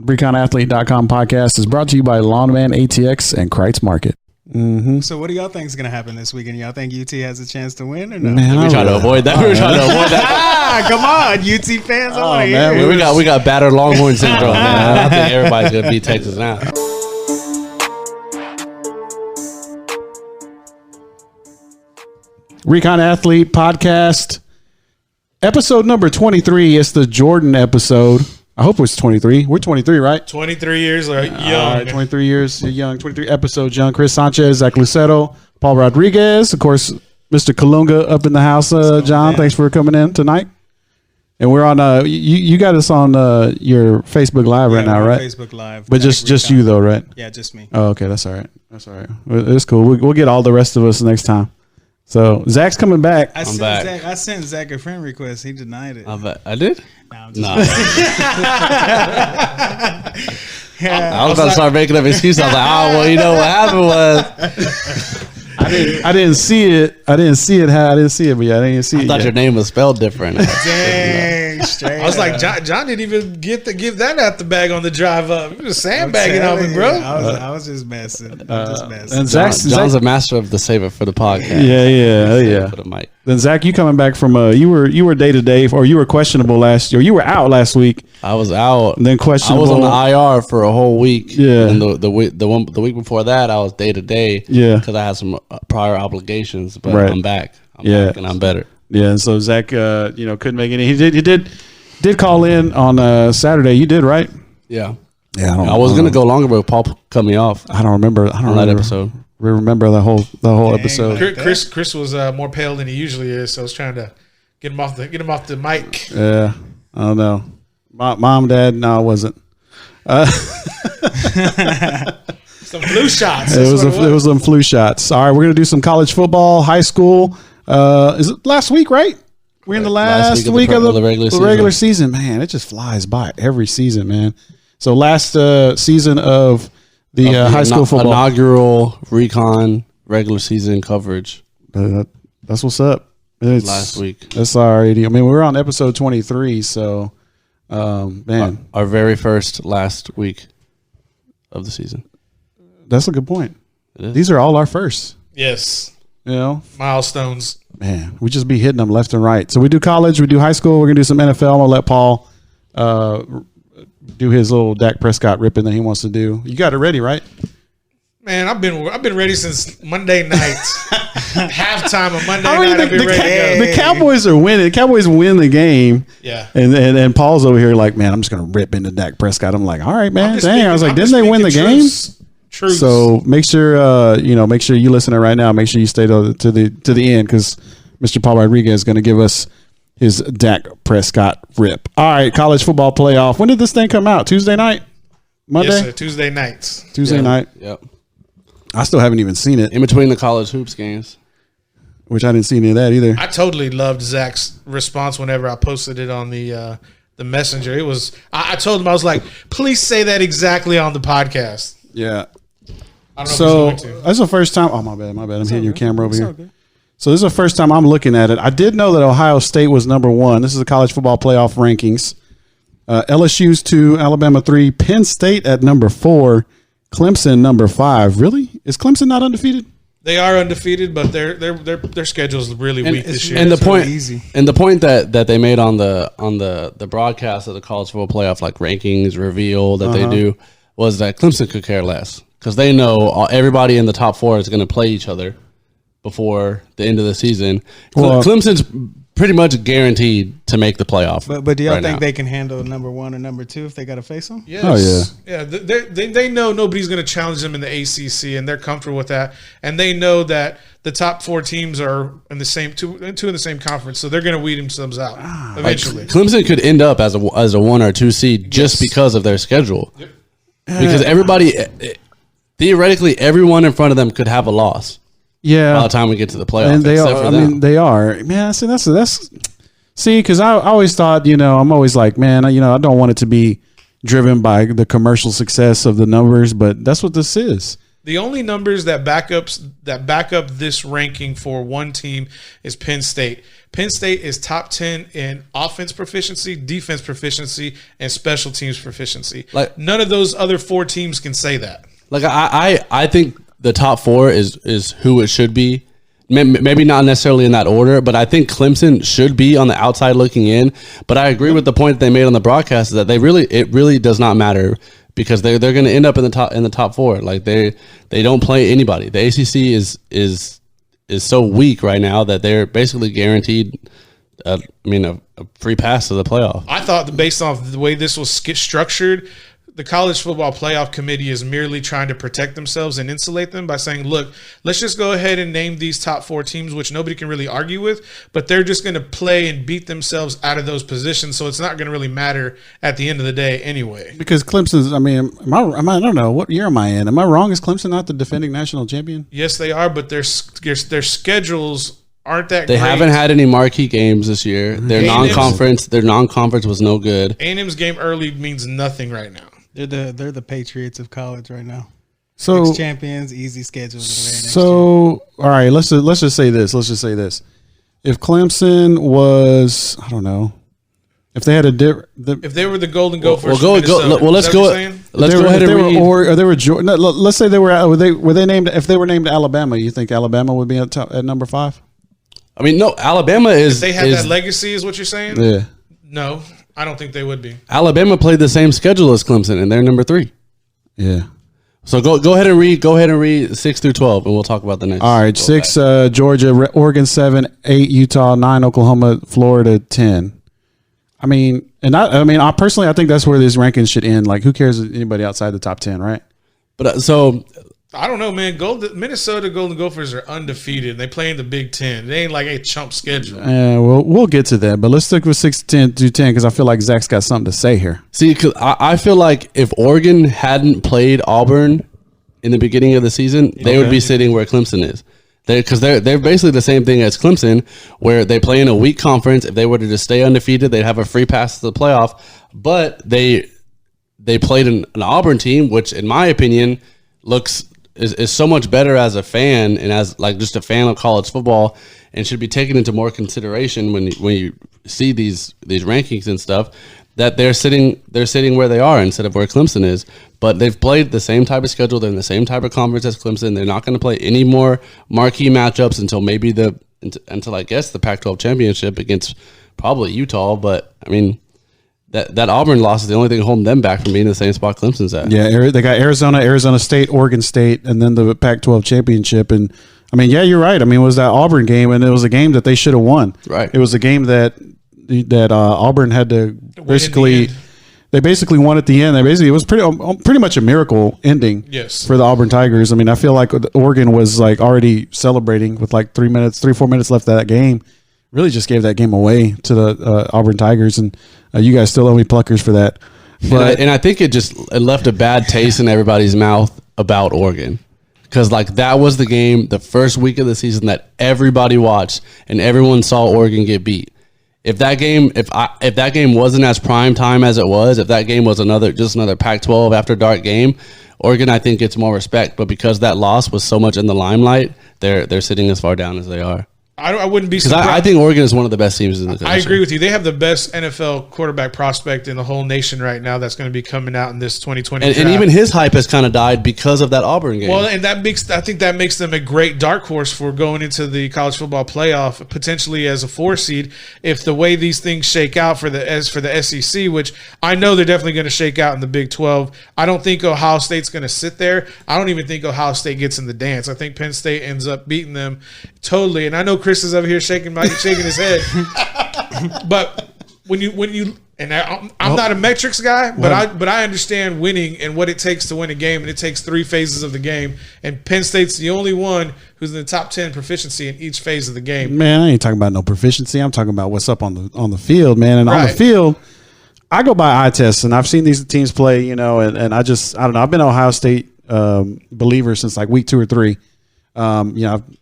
ReconAthlete.com podcast is brought to you by Longman ATX and Kreitz Market. Mm-hmm. So what do y'all think is going to happen this weekend? Y'all think UT has a chance to win or no? Man, We're trying to avoid that. We're trying to avoid that. Come on, UT fans. Man, we got battered Longhorn syndrome, man. I think everybody's going to beat Texas now. Recon Athlete podcast, episode number 23. It's the Jordan episode. I hope it's 23. We're 23, right? 23 years young. All right, 23 years young. 23 episodes young. Chris Sanchez, Zach Lucero, Paul Rodriguez, of course, Mr. Colunga up in the house. John, thanks for coming in tonight. And we're on. You got us on your Facebook Live right now, right? Facebook Live, but just you though, right? Yeah, just me. Oh, okay, that's all right. That's all right. It's cool. We'll get all the rest of us next time. So Zach's coming back. I'm back. I sent Zach a friend request. He denied it. I did? No, I'm No. Yeah, I was about to start making up excuses. I was like, well, you know what happened was I didn't see it. But yeah, I didn't see I it. thought your name was spelled different. dang, straight. I was like, up. John didn't even give that out the bag on the drive up. He was sandbagging on me, bro. I was just messing. And John's a master of the save it for the podcast. Yeah. For the mic. Then Zach, you coming back from you were day to day, or you were questionable last year. You were out last week. I was out. And then questionable. I was on the IR for a whole week. Yeah. And the week before that, I was day to day. Yeah. Because I had some prior obligations, but Right. I'm back. I'm back and I'm better. Yeah. And so Zach, couldn't make any. He did call in on Saturday. You did, right? Yeah. Yeah. I was gonna go longer, but Paul cut me off. I don't remember. That episode. We remember the whole episode. Chris was more pale than he usually is, so I was trying to get him off the mic. Yeah. I don't know. Mom, Dad, no, it wasn't. Some flu shots. It was some flu shots. All right, we're gonna do some college football, high school. Is it last week, right? We're in the last week of the regular season. Man, it just flies by every season, man. So last season of the high school football inaugural Recon regular season coverage. That's what's up. It's last week. That's already. I mean, we're on episode 23, so man, our very first last week of the season. That's a good point. These are all our firsts. Yes. You know, Milestones. Man, we just be hitting them left and right. So we do college, we do high school. We're gonna do some NFL. I'm gonna let Paul do his little Dak Prescott ripping that he wants to do. You got it ready, right? Man, I've been ready since Monday night. Halftime of Monday night. I've been ready to go. The Cowboys are winning. The Cowboys win the game. Yeah. And Paul's over here like, man, I'm just gonna rip into Dak Prescott. I'm like, all right, man. Dang. I was like, didn't they win the game? Truth. So make sure you listening right now. Make sure you stay to the end because Mr. Paul Rodriguez is going to give us his Dak Prescott rip. All right, college football playoff. When did this thing come out? Tuesday night? Monday? Yes, sir. Tuesday nights. Tuesday night. Yep. I still haven't even seen it. In between the college hoops games. Which I didn't see any of that either. I totally loved Zach's response whenever I posted it on the messenger. It was I told him, I was like, please say that exactly on the podcast. Yeah. I don't know So if he's going to. that's the first time. Oh, my bad. I'm hitting your camera over here. Okay. So this is the first time I'm looking at it. I did know that Ohio State was number one. This is the college football playoff rankings. LSU's 2, Alabama 3, Penn State at number 4, Clemson number 5. Really? Is Clemson not undefeated? They are undefeated, but their schedule is really weak this year. And the point, easy. And the point that they made on the broadcast of the college football playoff, like rankings reveal that they do, was that Clemson could care less because they know everybody in the top 4 is going to play each other before the end of the season. Well, Clemson's pretty much guaranteed to make the playoff. But do y'all think they can handle number 1 or number 2 if they got to face them? Yes. Oh, yeah. They know nobody's going to challenge them in the ACC, and they're comfortable with that. And they know that the top 4 teams are in the same two in the same conference, so they're going to weed themselves out eventually. Like Clemson could end up as a 1 or 2 seed just because of their schedule. Yep. Because everybody, theoretically, everyone in front of them could have a loss. Yeah. By the time we get to the playoffs, and they are. I mean, they are. Man, see, that's. See, because I always thought, I'm always like, man, I don't want it to be driven by the commercial success of the numbers, but that's what this is. The only numbers that back up this ranking for one team is Penn State. Penn State is top 10 in offense proficiency, defense proficiency, and special teams proficiency. Like, none of those other 4 teams can say that. Like I think the top 4 is who it should be. Maybe not necessarily in that order, but I think Clemson should be on the outside looking in. But I agree with the point that they made on the broadcast that it really does not matter. Because they're going to end up in the top 4. Like they don't play anybody. The ACC is so weak right now that they're basically guaranteed. A free pass to the playoff. I thought that based off the way this was structured, the College Football Playoff Committee is merely trying to protect themselves and insulate them by saying, look, let's just go ahead and name these top 4 teams, which nobody can really argue with, but they're just going to play and beat themselves out of those positions, so it's not going to really matter at the end of the day anyway. Because Clemson's, I don't know, what year am I in? Am I wrong? Is Clemson not the defending national champion? Yes, they are, but their schedules aren't that They great. haven't had any marquee games this year. Their non-conference was no good. A&M's game early means nothing right now. They're the Patriots of college right now. So 6 champions, easy schedules. So all right, let's just say this. If Clemson was, I don't know, if they had if they were the Golden Gophers, let's go ahead and read. Let's say they were they named, if they were named Alabama, you think Alabama would be at number 5? I mean, no, Alabama is. If they had that legacy, is what you're saying? Yeah. No, I don't think they would be. Alabama played the same schedule as Clemson, and they're number 3. Yeah. So go ahead and read 6 through 12, and we'll talk about the next. All right, 6 Georgia, Oregon 7, 8 Utah, 9 Oklahoma, Florida 10. I personally, I think that's where these rankings should end. Like, who cares anybody outside the top 10, right? But so I don't know, man. Minnesota Golden Gophers are undefeated. They play in the Big Ten. They ain't like a chump schedule. We'll get to that, but let's stick with 6 to 10 because I feel like Zach's got something to say here. See, cause I feel like if Oregon hadn't played Auburn in the beginning of the season, they would be sitting where Clemson is. Because they're basically the same thing as Clemson, where they play in a weak conference. If they were to just stay undefeated, they'd have a free pass to the playoff. But they played an Auburn team, which, in my opinion, is so much better as a fan and as like just a fan of college football, and should be taken into more consideration when you see these rankings and stuff, that they're sitting where they are instead of where Clemson is. But they've played the same type of schedule. They're in the same type of conference as Clemson. They're not going to play any more marquee matchups until I guess the Pac-12 championship against probably Utah. But I mean, that Auburn loss is the only thing holding them back from being in the same spot Clemson's at. Yeah, they got Arizona State, Oregon State, and then the Pac-12 championship. And I mean, yeah, you're right. I mean, it was that Auburn game, and it was a game that they should have won. Right. It was a game that Auburn had to basically. They basically won at the end. It was pretty much a miracle ending. Yes. For the Auburn Tigers. I mean, I feel like Oregon was like already celebrating with like 4 minutes left of that game. Really just gave that game away to the Auburn Tigers, and you guys still owe me pluckers for that. But and I think it left a bad taste in everybody's mouth about Oregon, because like that was the game, the first week of the season that everybody watched and everyone saw Oregon get beat. If that game wasn't as prime time as it was, if that game was another Pac-12 after dark game, Oregon I think gets more respect. But because that loss was so much in the limelight, they're sitting as far down as they are. I wouldn't be surprised. surprised. I think Oregon is one of the best teams in the country. I agree with you. They have the best NFL quarterback prospect in the whole nation right now that's going to be coming out in this 2020 draft. And even his hype has kind of died because of that Auburn game. Well, and I think that makes them a great dark horse for going into the college football playoff, potentially as a 4 seed, if the way these things shake out for the SEC, which I know they're definitely going to shake out in the Big 12. I don't think Ohio State's going to sit there. I don't even think Ohio State gets in the dance. I think Penn State ends up beating them totally. And I know Chris is over here shaking his head, but when you and I'm not a metrics guy, but I understand winning and what it takes to win a game, and it takes 3 phases of the game, and Penn State's the only one who's in the top 10 proficiency in each phase of the game. Man, I ain't talking about no proficiency. I'm talking about what's up on the field, man. And on the field, I go by eye tests, and I've seen these teams play, and I don't know. I've been an Ohio State believer since like week 2 or 3. I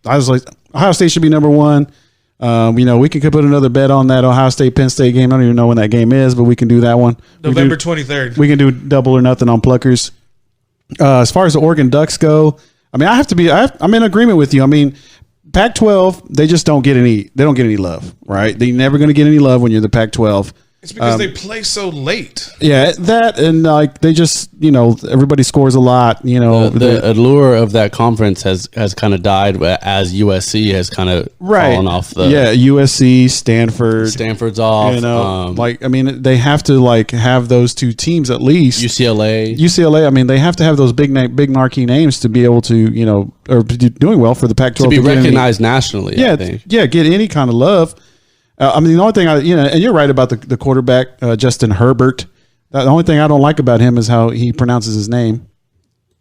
was like, Ohio State should be number 1. We can put another bet on that Ohio State Penn State game. I don't even know when that game is, but we can do that one. November 23rd. We can do double or nothing on pluckers. As far as the Oregon Ducks go, I mean, I'm in agreement with you. I mean, Pac-12, they just don't get any love, right? They're never going to get any love when you're the Pac-12. It's because they play so late. Yeah, that and like they just everybody scores a lot. The allure of that conference has kind of died as USC has kind of fallen off. USC, Stanford's off. I mean, they have to have those two teams at least. UCLA. I mean, they have to have those big marquee names to be able to or be doing well for the Pac-12 to be recognized nationally. Yeah, I think. Yeah, get any kind of love. I mean, the only thing and you're right about the quarterback, Justin Herbert. The only thing I don't like about him is how he pronounces his name.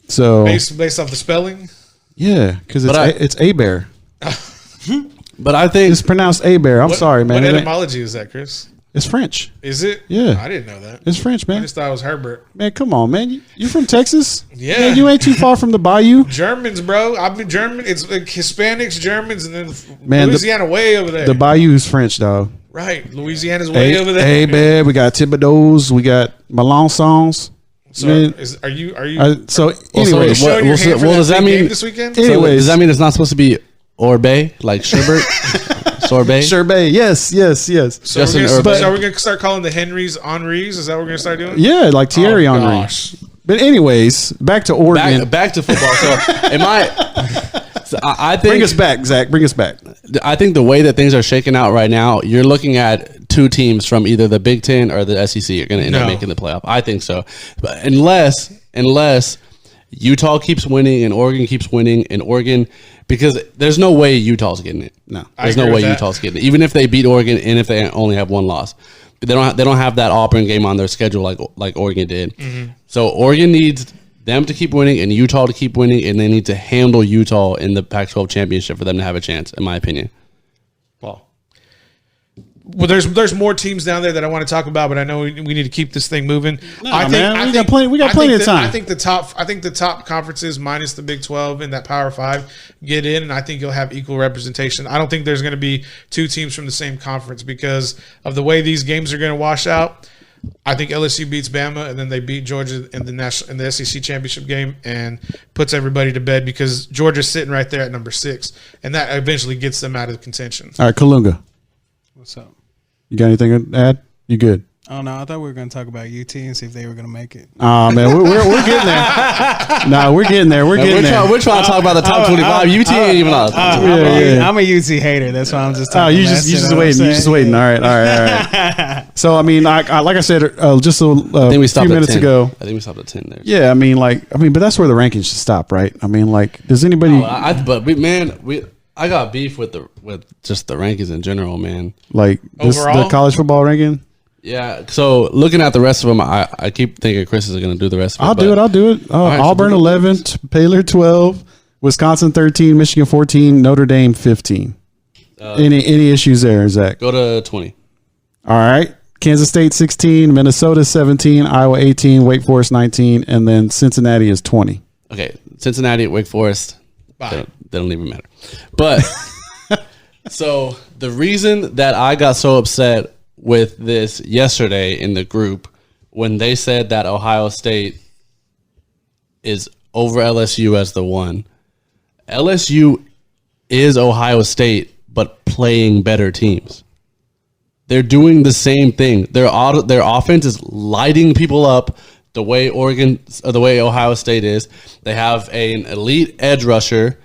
So based off the spelling. Yeah, because it's Abear. But I think it's pronounced Abear. I'm sorry, man. What etymology is that, Chris? It's French. Is it? Yeah. I didn't know that. It's French, man. I just thought it was Herbert. Man, come on, man. You from Texas? Yeah. Man, you ain't too far from the bayou. Germans, bro. I've been German. It's like Hispanics, Germans, and then Louisiana way over there. The bayou is French, dog. Right. Louisiana's way over there. Hey, man. We got Thibodeau's. We got Melançons. So man, are you? Anyways. Does that mean this weekend? Anyways. Does that mean it's not supposed to be Orbe, like sherbet? Sorbet? Sherbet, yes. So we're going to start calling the Henrys Henrys? Is that what we're going to start doing? Yeah, like Thierry Henry. Gosh. But anyways, back to Oregon. Back to football. So I think bring us back, Zach. Bring us back. I think the way that things are shaking out right now, you're looking at two teams from either the Big Ten or the SEC are going to end up making the playoff. I think so. But unless Utah keeps winning and Oregon keeps winning and Oregon, because there's no way Utah's getting it. No, there's no way Utah's getting it. Even if they beat Oregon and if they only have one loss, they don't have that Auburn game on their schedule like Oregon did. Mm-hmm. So Oregon needs them to keep winning and Utah to keep winning, and they need to handle Utah in the Pac-12 championship for them to have a chance, in my opinion. Well, there's more teams down there that I want to talk about, but I know we need to keep this thing moving. We got plenty of time. I think the top conferences minus the Big 12 and that Power 5 get in, and I think you'll have equal representation. I don't think there's going to be two teams from the same conference because of the way these games are going to wash out. I think LSU beats Bama, and then they beat Georgia in the SEC championship game, and puts everybody to bed because Georgia's sitting right there at number 6, and that eventually gets them out of contention. All right, Colunga. What's up? You got anything to add? You good? Oh no, I thought we were going to talk about UT and see if they were going to make it. Oh man, we're getting there. No, we're getting there. We're trying to talk about the top 25. UT ain't even on. I'm a UT hater. That's why I'm just talking. You just waiting. You just waiting. All right. So I mean, like I said, just a few minutes ago. I think we stopped at 10 there. Yeah, but that's where the rankings should stop, right? I mean, like, does anybody? I got beef with just the rankings in general, man. Like the college football ranking. Yeah. So looking at the rest of them, I keep thinking Chris is going to do the rest of it. I'll do it. Auburn 11, Baylor 12, Wisconsin 13, Michigan 14, Notre Dame 15. Any issues there, Zach? Go to 20. All right. Kansas State 16, Minnesota 17, Iowa 18, Wake Forest 19, and then Cincinnati is 20. Okay. Cincinnati, Wake Forest. Bye. They don't even matter. But so the reason that I got so upset with this yesterday in the group when they said that Ohio State is over LSU as the one. LSU is Ohio State, but playing better teams. They're doing the same thing. Their offense is lighting people up the way Ohio State is. They have an elite edge rusher,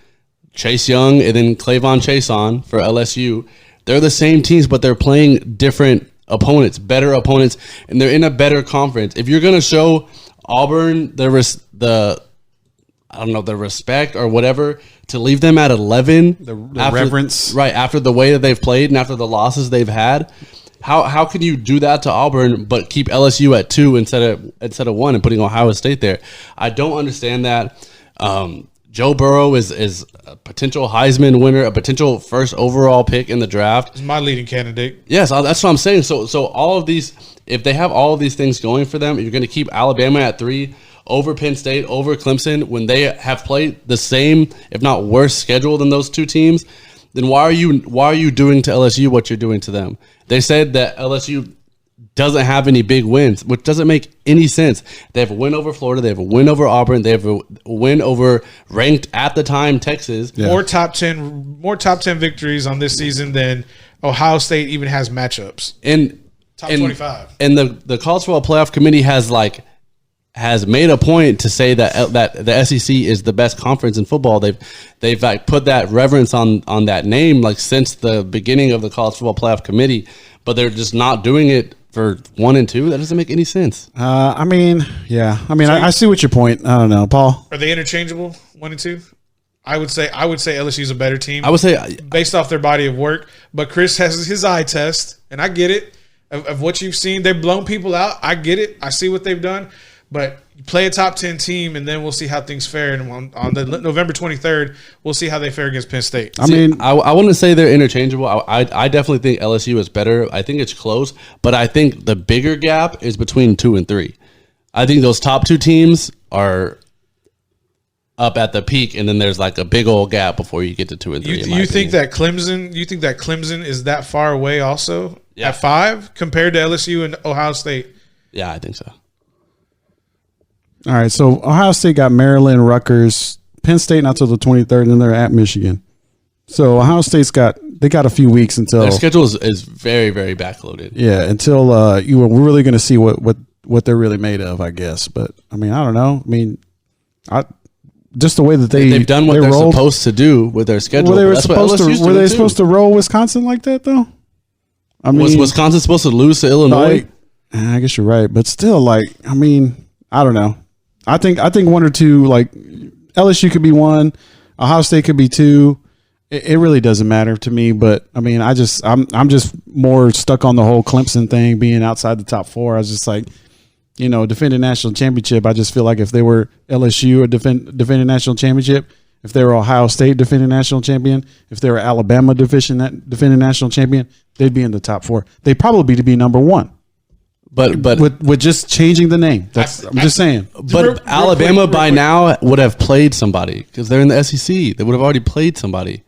Chase Young, and then Clavon Chason for LSU. They're the same teams, but they're playing different opponents, better opponents, and they're in a better conference. If you're going to show Auburn the respect or whatever, to leave them at 11, the reverence, right, after the way that they've played and after the losses they've had, how can you do that to Auburn but keep LSU at 2 instead of 1 and putting Ohio State there? I don't understand that. Joe Burrow is a potential Heisman winner, a potential first overall pick in the draft. He's my leading candidate. Yes, that's what I'm saying. So all of these, if they have all of these things going for them, you're going to keep Alabama at 3 over Penn State, over Clemson, when they have played the same, if not worse, schedule than those two teams. Then why are you doing to LSU what you're doing to them? They said that LSU doesn't have any big wins, which doesn't make any sense. They have a win over Florida. They have a win over Auburn. They have a win over ranked at the time Texas. Yeah. More top 10 victories on this season than Ohio State even has matchups. And top 25. And the college football playoff committee has made a point to say that the SEC is the best conference in football. They've like put that reverence on that name like since the beginning of the college football playoff committee, but they're just not doing it for 1 and 2. That doesn't make any sense. I see what your point. I don't know, Paul. Are they interchangeable, 1 and 2? I would say LSU's a better team. I would say based off their body of work, but Chris has his eye test, and I get it of what you've seen. They've blown people out. I get it. I see what they've done. But you play a top 10 team, and then we'll see how things fare. And on the November 23rd, we'll see how they fare against Penn State. I wouldn't say they're interchangeable. I definitely think LSU is better. I think it's close, but I think the bigger gap is between 2 and 3. I think those top 2 teams are up at the peak, and then there's like a big old gap before you get to 2 and 3. You think that Clemson is that far away also at 5 compared to LSU and Ohio State? Yeah, I think so. All right, so Ohio State got Maryland, Rutgers, Penn State not till the 23rd, and then they're at Michigan. So Ohio State's got a few weeks until their schedule is very, very backloaded. Yeah, until we're really going to see what they're really made of, I guess. But I mean, I don't know. I mean, just the way that they've done what they're supposed to do with their schedule. Were they supposed to roll Wisconsin like that though? I mean, was Wisconsin supposed to lose to Illinois? I guess you're right, but still, I don't know. I think 1 or 2, LSU could be 1, Ohio State could be 2. It really doesn't matter to me, but I mean, I'm just more stuck on the whole Clemson thing being outside the top 4. I was just defending national championship. I just feel like if they were LSU or defending national championship, if they were Ohio State defending national champion, if they were Alabama defending national champion, they'd be in the top 4. They'd probably be number 1. But with just changing the name, I'm just saying. But Alabama by now would have played somebody because they're in the SEC. They would have already played somebody.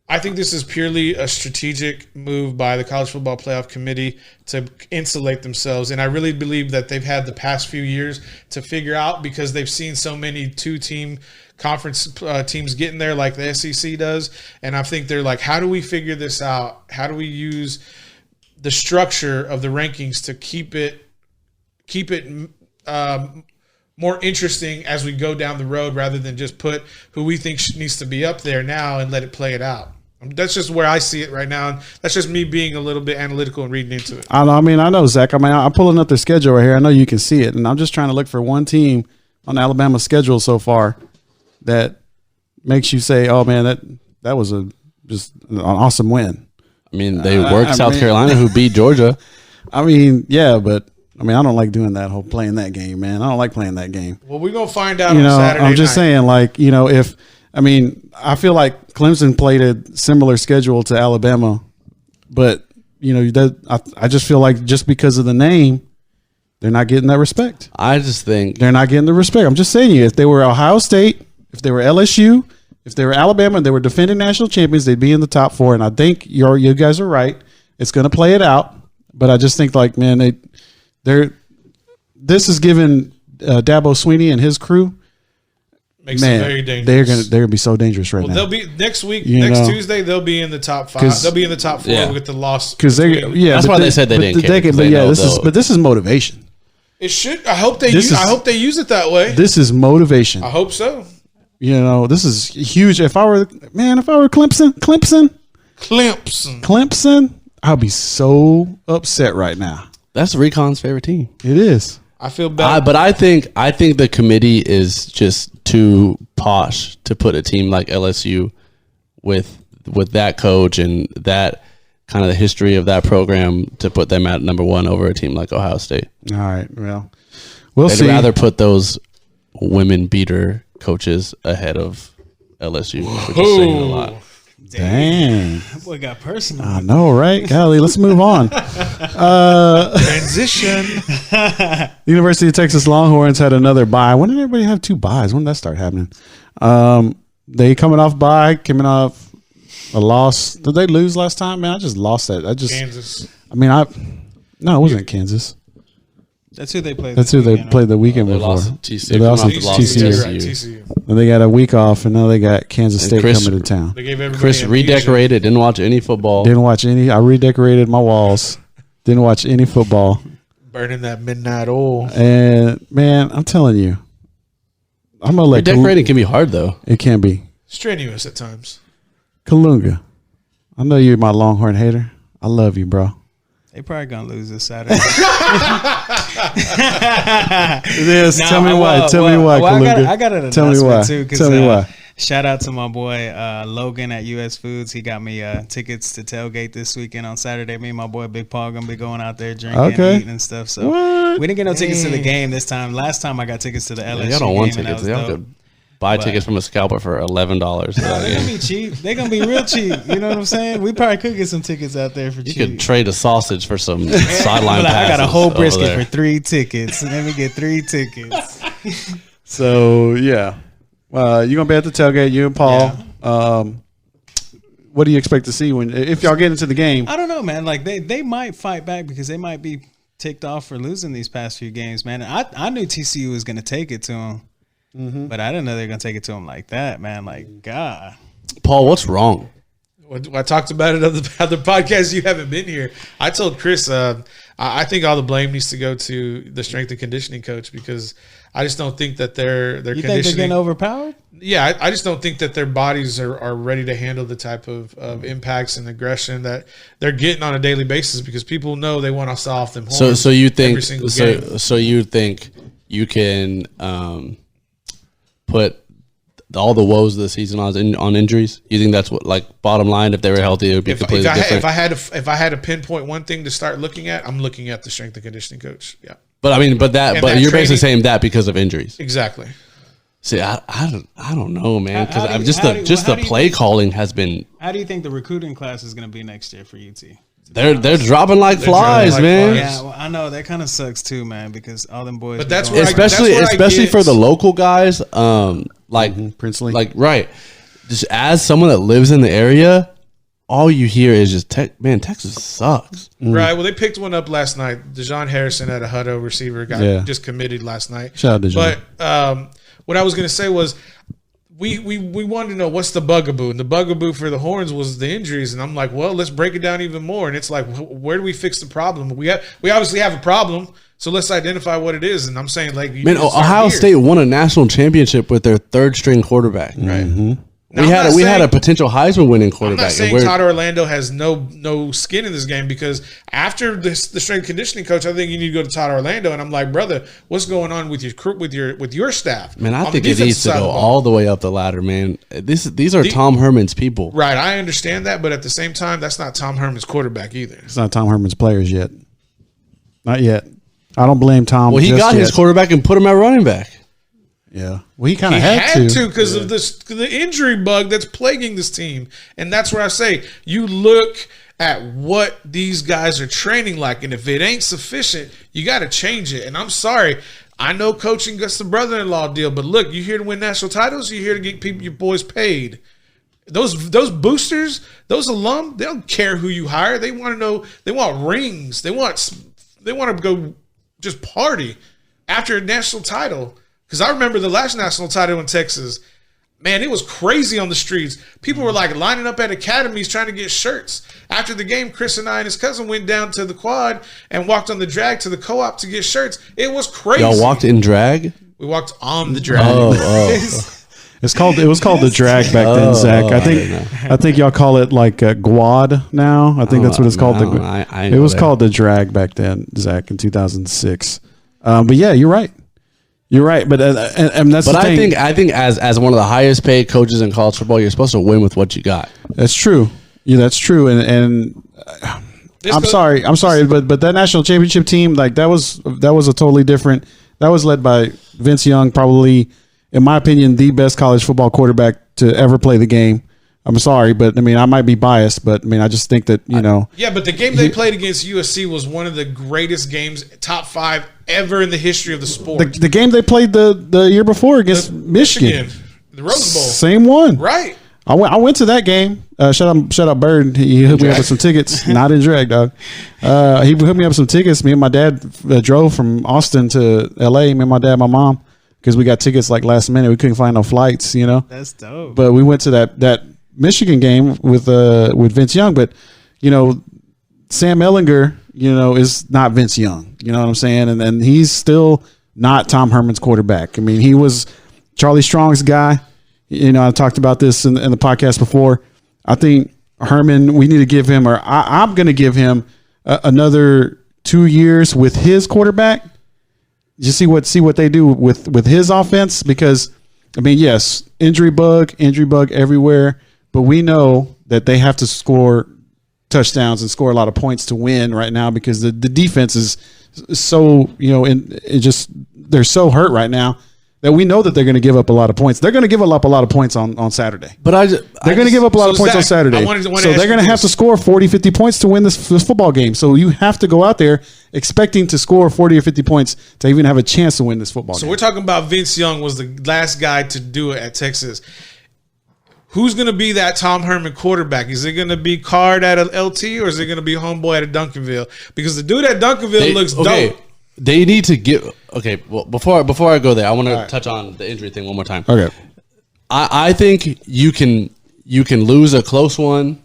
I think this is purely a strategic move by the College Football Playoff Committee to insulate themselves. And I really believe that they've had the past few years to figure out because they've seen so many 2-team conference teams getting there like the SEC does. And I think they're like, how do we figure this out? How do we use the structure of the rankings to keep it more interesting as we go down the road rather than just put who we think needs to be up there now and let it play it out. That's just where I see it right now. And that's just me being a little bit analytical and reading into it. I know, Zach. I'm pulling up their schedule right here. I know you can see it. And I'm just trying to look for one team on Alabama's schedule so far that makes you say, oh, man, that was just an awesome win. I mean, they worked South Carolina, who beat Georgia. I mean, yeah, but I don't like doing that whole playing that game, man. I don't like playing that game. Well, we're gonna find out on Saturday I'm just saying, I feel like Clemson played a similar schedule to Alabama, but I just feel like just because of the name, they're not getting that respect. I just think they're not getting the respect. I'm just saying, if they were Ohio State, if they were LSU, if they were Alabama and they were defending national champions, they'd be in the top 4. And I think you guys are right. It's going to play it out. But I just think, this is giving Dabo Swinney and his crew. Makes them very dangerous. They're gonna be so dangerous now. They'll be next week, Tuesday. They'll be in the top 5. They'll be in the top 4 with the loss. Because that's why they said they didn't care. But this is motivation. It should. I hope they use it that way. This is motivation. I hope so. This is huge. If I were Clemson, I'll be so upset right now. That's Recon's favorite team. It is. I feel bad. But I think the committee is just too posh to put a team like LSU with that coach and that kind of the history of that program to put them at number 1 over a team like Ohio State. All right. Well, we'll see. They'd rather put those women beater coaches ahead of LSU, which is saying a lot. Dang. That boy got personal. I know, right? Golly, let's move on. Transition. University of Texas Longhorns had another bye. When did everybody have 2 byes? When did that start happening? They coming off a loss. Did they lose last time? Man, I just lost that. Kansas. No, it wasn't Kansas. That's who they played. That's who they played the weekend They before. lost to TCU. They lost to TCU. And they got a week off, and now they got Kansas State Chris- coming to town. They gave everybody Chris amnesia. redecorated. Didn't watch any football. Didn't watch any. I redecorated my walls. Didn't watch any football. Burning that midnight oil. And man, I'm telling you, I'm gonna let Redecorating can be hard though. It can be Strenuous at times. Colunga. I know you're my Longhorn hater. I love you, bro. They probably gonna lose this Saturday. Yes. Tell me why. Tell me why, Colunga. I got an Tell me why. announcement too. Tell me why. Shout out to my boy Logan at US Foods. He got me tickets to tailgate this weekend on Saturday. Me and my boy Big Paul gonna be going out there drinking, Okay. eating and stuff. So What? we didn't get no tickets to the game this time. Last time I got tickets to the LSU Y'all don't want game, and that tickets. was They have dope. to buy tickets from a scalper for $11. They're gonna be cheap. They're gonna be real cheap. You know what I'm saying? We probably could get some tickets out there for You cheap. could trade a sausage for some sideline Like, I got a passes whole over brisket there. for 3 tickets. Let me get 3 tickets. So yeah, you gonna be at the tailgate, you and Paul. What do you expect to see if y'all get into the game? I don't know, man. Like they might fight back because they might be ticked off for losing these past few games, man. I knew TCU was gonna take it to them, but I didn't know they were gonna take it to them like that, man. Like God, Paul, what's wrong? I talked about it on the other podcast. You haven't been here. I told Chris, I think all the blame needs to go to the strength and conditioning coach because I just don't think that their you think they're conditioning. getting overpowered? Yeah, I just don't think that their bodies are ready to handle the type of impacts and aggression that they're getting on a daily basis because people know they want to saw off them horns. So you think every single game. so you think you can put all the woes of the season on injuries? You think that's what, like, bottom line? If they were healthy, it would be completely different. If I had to pinpoint one thing to start looking at, I'm looking at the strength and conditioning coach. Yeah, But I mean, but that you're basically training- saying that because of injuries. exactly. See, I don't know, man, How do because you- the play calling has been How do you think the recruiting class is going to be next year for UT? they're dropping like flies, like man. flies. Yeah, well, I know that kind of sucks too, man, because all them boys. But be that's going- where Especially that's what I get. for the local guys, Princely. like right. Just as someone that lives in the area, all you hear is just Texas sucks. Right. Well, they picked one up last night. Dejon Harrison at a Hutto receiver got just committed last night. Shout out to Dejon. But what I was going to say was we wanted to know what's the bugaboo. And the bugaboo for the Horns was the injuries. And I'm like, well, let's break it down even more. And it's like, where do we fix the problem? We obviously have a problem. So let's identify what it is. And I'm saying, like, you Man, need to start Ohio here. State won a national championship with their third string quarterback. Right. Now, We had a potential Heisman winning I'm quarterback. not saying Todd Orlando has no skin in this game because after the strength conditioning coach, I think you need to go to Todd Orlando. And I'm like, brother, what's going on with your crew, with your staff? Man, I On think the it needs defensive to side of go the ball. all the way up the ladder, man. These are Tom Herman's people. Right, I understand that, but at the same time, that's not Tom Herman's quarterback either. It's not Tom Herman's players yet. Not yet. I don't blame Tom. Well, he just got yet. his quarterback and put him at running back. Yeah. Well, he kind He of had to because of the injury bug that's plaguing this team, and that's where I say you look at what these guys are training like, and if it ain't sufficient, you got to change it. And I'm sorry, I know coaching gets the brother-in-law deal, but look, you're here to win national titles. You're here to get your boys paid. Those boosters, those alum, they don't care who you hire. They want to know. They want rings. They want to go just party after a national title. Because I remember the last national title in Texas, man, it was crazy on the streets. People were like lining up at academies trying to get shirts. After the game, Chris and I and his cousin went down to the quad and walked on the drag to the co-op to get shirts. It was crazy. Y'all walked in drag? We walked on the drag. It was called the drag back then, Zach. I think y'all call it like Guad now. I think that's what it's called. It was called the drag back then, Zach, in 2006. But yeah, you're right. You're right, but and that's. But the thing. I think as one of the highest paid coaches in college football, you're supposed to win with what you got. That's true. Yeah, that's true. And I'm sorry, but that national championship team, like that was a totally different. That was led by Vince Young, probably, in my opinion, the best college football quarterback to ever play the game. I'm sorry, but I mean, I might be biased, but I mean, I just think that, you know. Yeah, but the game they played against USC was one of the greatest games, top 5 ever in the history of the sport. The game they played the year before against Michigan. The Rose Bowl. Same one. Right. I went to that game. Shout out Bird. He hooked me up with some tickets. Not in drag, dog. He hooked me up with some tickets. Me and my dad drove from Austin to L.A. Me and my dad, my mom, because we got tickets like last minute. We couldn't find no flights, you know. That's dope. But we went to that Michigan game with Vince Young. But you know, Sam Ehlinger, you know, is not Vince Young. You know what I'm saying? And he's still not Tom Herman's quarterback. I mean, he was Charlie Strong's guy. You know, I talked about this in the podcast before. I think Herman, we need to give him, or I'm going to give him another 2 years with his quarterback. Just see what they do with his offense, because I mean, yes, injury bug everywhere, but we know that they have to score touchdowns and score a lot of points to win right now, because the defense is so, you know, they're so hurt right now that we know that they're going to give up a lot of points. They're going to give up a lot of points on Saturday. But they're going to give up a lot of points on Saturday. So they're going to have to score 40, 50 points to win this football game. So you have to go out there expecting to score 40 or 50 points to even have a chance to win this football game. So we're talking about Vince Young was the last guy to do it at Texas. Who's going to be that Tom Herman quarterback? Is it going to be Card at a LT, or is it going to be Homeboy at a Duncanville? Because the dude at Duncanville looks dope. They need to get well, before I go there, I want to touch on the injury thing one more time. Okay. I think you can lose a close one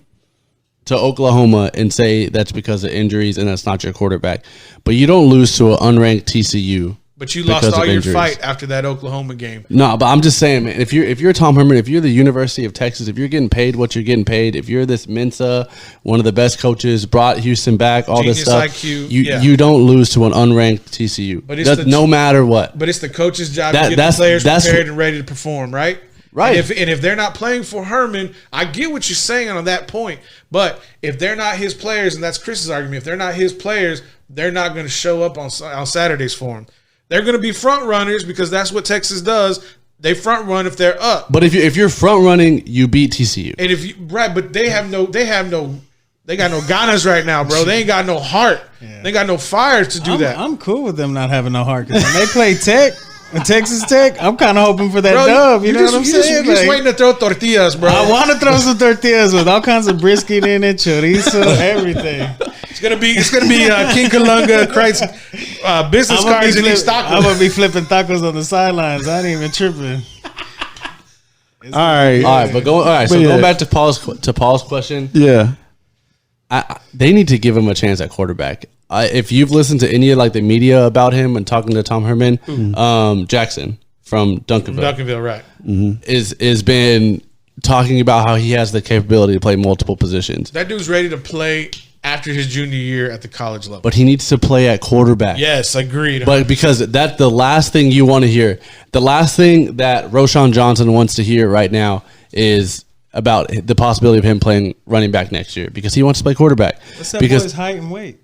to Oklahoma and say that's because of injuries and that's not your quarterback. But you don't lose to an unranked TCU. But you lost all your fight after that Oklahoma game. No, but I'm just saying, man, if you're Tom Herman, if you're the University of Texas, if you're getting paid what you're getting paid, if you're this Mensa, one of the best coaches, brought Houston back, all Genius this stuff, IQ, you don't lose to an unranked TCU. But it's no matter what. But it's the coach's job to get the players prepared and ready to perform, right? Right. And if they're not playing for Herman, I get what you're saying on that point. But if they're not his players, and that's Chris's argument, if they're not his players, they're not going to show up on Saturdays for him. They're going to be front runners because that's what Texas does. They front run if they're up. But if you're front running, you beat TCU. And but they got no ganas right now, bro. They ain't got no heart. Yeah. They got no fire to do that. I'm cool with them not having no heart, because when they play Texas Tech, I'm kind of hoping for that dub. You know what I'm saying? You're just waiting to throw tortillas, bro. I want to throw some tortillas with all kinds of brisket in it, chorizo, everything. It's gonna be King Colunga, Christ, business cards in each taco. I'm gonna be flipping tacos on the sidelines. I ain't even tripping. All right, but going back to Paul's question. Yeah, they need to give him a chance at quarterback. If you've listened to any of like the media about him and talking to Tom Herman, Jackson from Duncanville, right, is been talking about how he has the capability to play multiple positions. That dude's ready to play after his junior year at the college level. But he needs to play at quarterback. Yes, agreed. But because that's the last thing you want to hear. The last thing that Roshan Johnson wants to hear right now is about the possibility of him playing running back next year, because he wants to play quarterback. What's that boy's height and weight?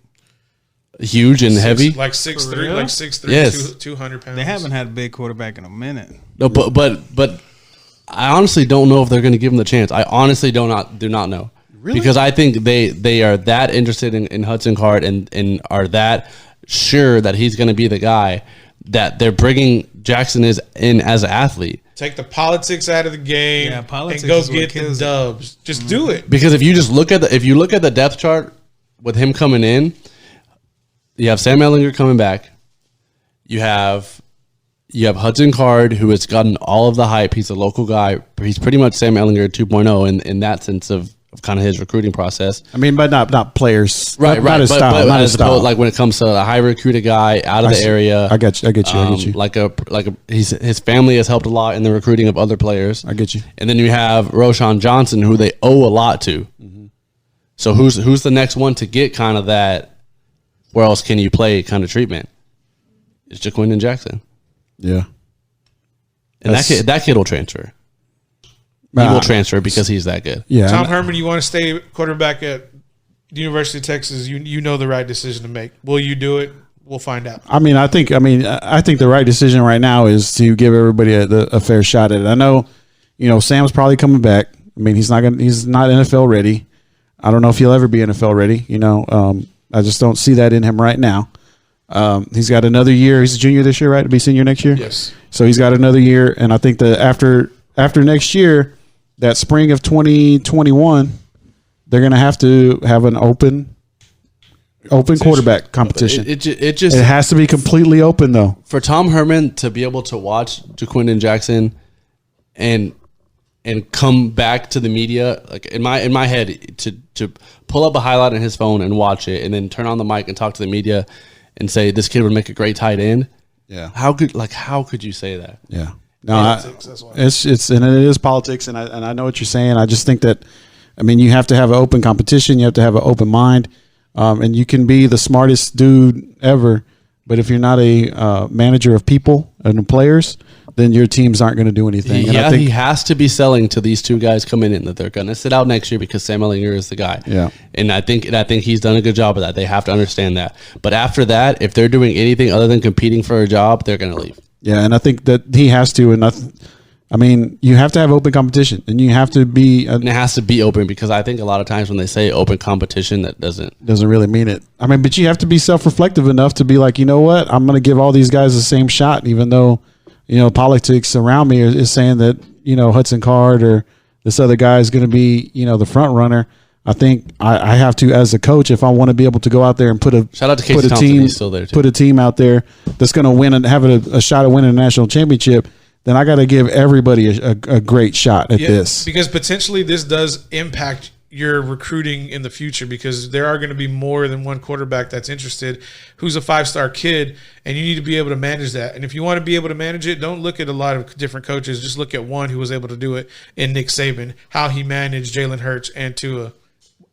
Huge and heavy. Like 6'3", yes. 200 pounds. They haven't had a big quarterback in a minute. No, but I honestly don't know if they're going to give him the chance. I honestly do not know. Really? Because I think they are that interested in Hudson Card and are that sure that he's going to be the guy, that they're bringing Jackson in as an athlete. Take the politics out of the game, and go get the dubs. Just do it. Because if you just look at the depth chart with him coming in, you have Sam Ehlinger coming back. You have Hudson Card, who has gotten all of the hype. He's a local guy. He's pretty much Sam Ehlinger 2.0 in that sense of kind of his recruiting process. I mean, but not players, right? Not his style, not his style. Like when it comes to a high recruited guy out of the area, I get you. His family has helped a lot in the recruiting of other players. I get you. And then you have Roshan Johnson, who they owe a lot to. Mm-hmm. So who's the next one to get kind of that? Where else can you play kind of treatment? It's Jaquindon Jackson. Yeah, and that kid will transfer. He will transfer because he's that good. Yeah, Tom Herman, you want to stay quarterback at the University of Texas? You know the right decision to make. Will you do it? We'll find out. I think the right decision right now is to give everybody a fair shot at it. I know, Sam's probably coming back. I mean, he's not NFL ready. I don't know if he'll ever be NFL ready. I just don't see that in him right now. He's got another year. He's a junior this year, right? To be senior next year. Yes. So he's got another year, and I think that after next year, that spring of 2021, they're going to have an open quarterback competition. It has to be completely open though. For Tom Herman to be able to watch Jaquindon Jackson and come back to the media, like in my head, to pull up a highlight on his phone and watch it, and then turn on the mic and talk to the media and say this kid would make a great tight end. Yeah. How could you say that? Yeah. No, it's and it is politics, and I know what you're saying. I just think that, I mean, you have to have an open competition. You have to have an open mind, and you can be the smartest dude ever, but if you're not a manager of people and players, then your teams aren't going to do anything. And I think he has to be selling to these two guys coming in that they're going to sit out next year because Sam Ellinger is the guy. Yeah, and I think he's done a good job of that. They have to understand that. But after that, if they're doing anything other than competing for a job, they're going to leave. Yeah, and I think that he has to. And I mean, you have to have open competition, and you have to be. And it has to be open, because I think a lot of times when they say open competition, that doesn't really mean it. I mean, but you have to be self-reflective enough to be like, you know what, I'm going to give all these guys the same shot, even though, you know, politics around me is saying that, you know, Hudson Card or this other guy is going to be, you know, the front runner. I think I have to, as a coach, if I want to be able to go out there and shout out to Casey Thompson, he's still there too. Put a team out there that's going to win and have a shot at winning a national championship, then I got to give everybody a great shot at this. Because potentially this does impact your recruiting in the future, because there are going to be more than one quarterback that's interested who's a 5-star kid, and you need to be able to manage that. And if you want to be able to manage it, don't look at a lot of different coaches. Just look at one who was able to do it in Nick Saban, how he managed Jalen Hurts and Tua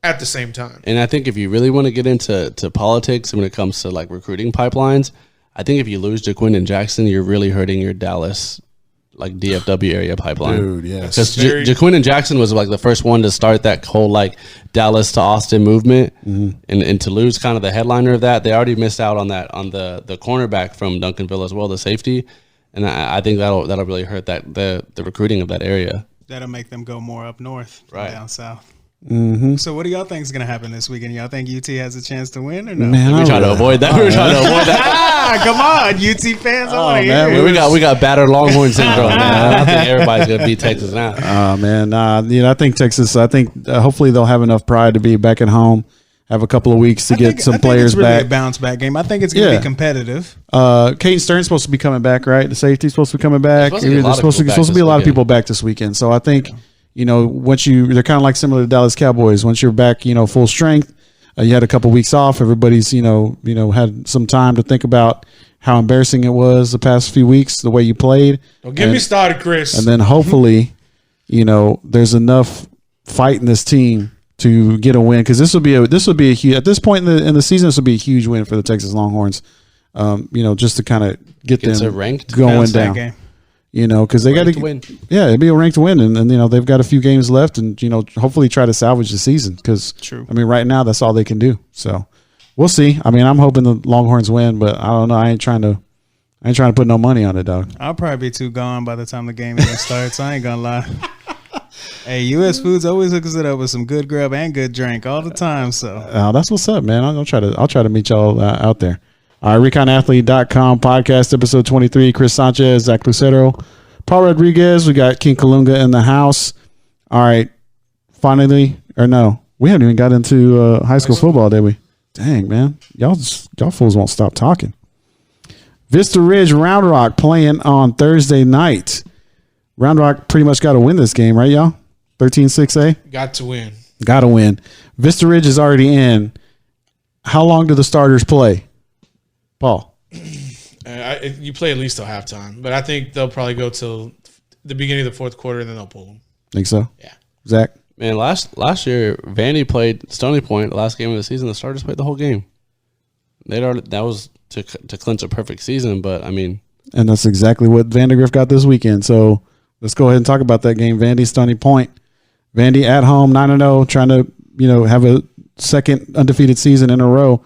at the same time. And I think if you really want to get into politics when it comes to like recruiting pipelines, I think if you lose Jaquindon Jackson, you're really hurting your Dallas, like DFW area pipeline. Dude, yeah. Because Jaquindon Jackson was like the first one to start that whole like Dallas to Austin movement, and to lose kind of the headliner of that, they already missed out on that, on the cornerback from Duncanville as well, the safety, and I think that'll really hurt that the recruiting of that area. That'll make them go more up north, right, down south. Mm-hmm. So what do y'all think is going to happen this weekend? Y'all think UT has a chance to win or no? Man, we're trying to avoid that. We're trying to avoid that. Come on, UT fans. We got battered Longhorn syndrome, man. I don't think everybody's going to beat Texas now. Oh, man. You know, I think Texas, hopefully they'll have enough pride to be back at home, have a couple of weeks to get some players it's really back. A bounce back game. I think it's going to be competitive. Caden Stern's supposed to be coming back, right? The safety's supposed to be coming back. There's supposed to be a lot of people back this weekend. So I think, you know, they're kind of like similar to Dallas Cowboys. Once you're back, you know, full strength, you had a couple weeks off. Everybody's, you know, had some time to think about how embarrassing it was the past few weeks, the way you played. Don't get me started, Chris. And then hopefully, you know, there's enough fight in this team to get a win, because this would be a huge, at this point in the season, this would be a huge win for the Texas Longhorns. You know, just to kind of get them ranked going down. You know, because they got to win. Yeah, it'd be a ranked win, and you know they've got a few games left, and you know hopefully try to salvage the season, because I mean right now that's all they can do. So we'll see. I mean, I'm hoping the Longhorns win, but I don't know. I ain't trying to put no money on it, dog. I'll probably be too gone by the time the game even starts. I ain't gonna lie. Hey, U.S. Foods always hooks it up with some good grub and good drink all the time. So that's what's up, man. I'll try to meet y'all out there. All right, ReconAthlete.com podcast episode 23. Chris Sanchez, Zach Lucero, Paul Rodriguez. We got King Colunga in the house. All right, finally, or no, we haven't even got into high school football, did we? Dang, man, y'all fools won't stop talking. Vista Ridge Round Rock playing on Thursday night. Round Rock pretty much got to win this game, right, y'all? 13-6A. Got to win. Got to win. Vista Ridge is already in. How long do the starters play? Paul, you play at least till halftime, but I think they'll probably go till the beginning of the fourth quarter, and then they'll pull them. Think so? Yeah. Zach? Man, last year, Vandy played Stony Point, the last game of the season. The starters played the whole game. That was to clinch a perfect season, but I mean. And that's exactly what Vandergrift got this weekend. So let's go ahead and talk about that game. Vandy, Stony Point. Vandy at home, 9-0, trying to, you know, have a second undefeated season in a row.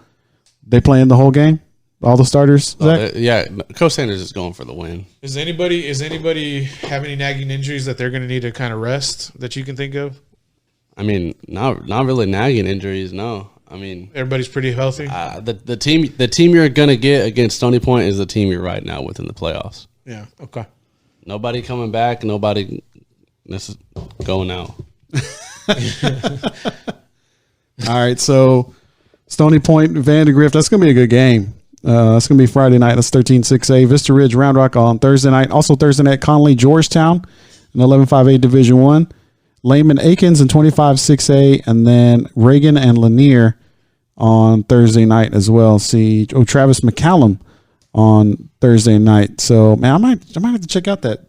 They playing the whole game? All the starters? Yeah, Coach Sanders is going for the win. Is anybody have any nagging injuries that they're going to need to kind of rest that you can think of? I mean, not really nagging injuries. No, I mean everybody's pretty healthy. The team you're going to get against Stony Point is the team you're right now with in the playoffs. Yeah. Okay. Nobody coming back. Nobody this is going out. All right, so Stony Point, Vandegrift. That's going to be a good game. That's going to be Friday night. That's 13-6A. Vista Ridge, Round Rock on Thursday night. Also Thursday night, Conley, Georgetown in 11-5A Division I. Lehman, Aikens in 25-6A. And then Reagan and Lanier on Thursday night as well. See, Travis McCallum on Thursday night. So, man, I might have to check out that.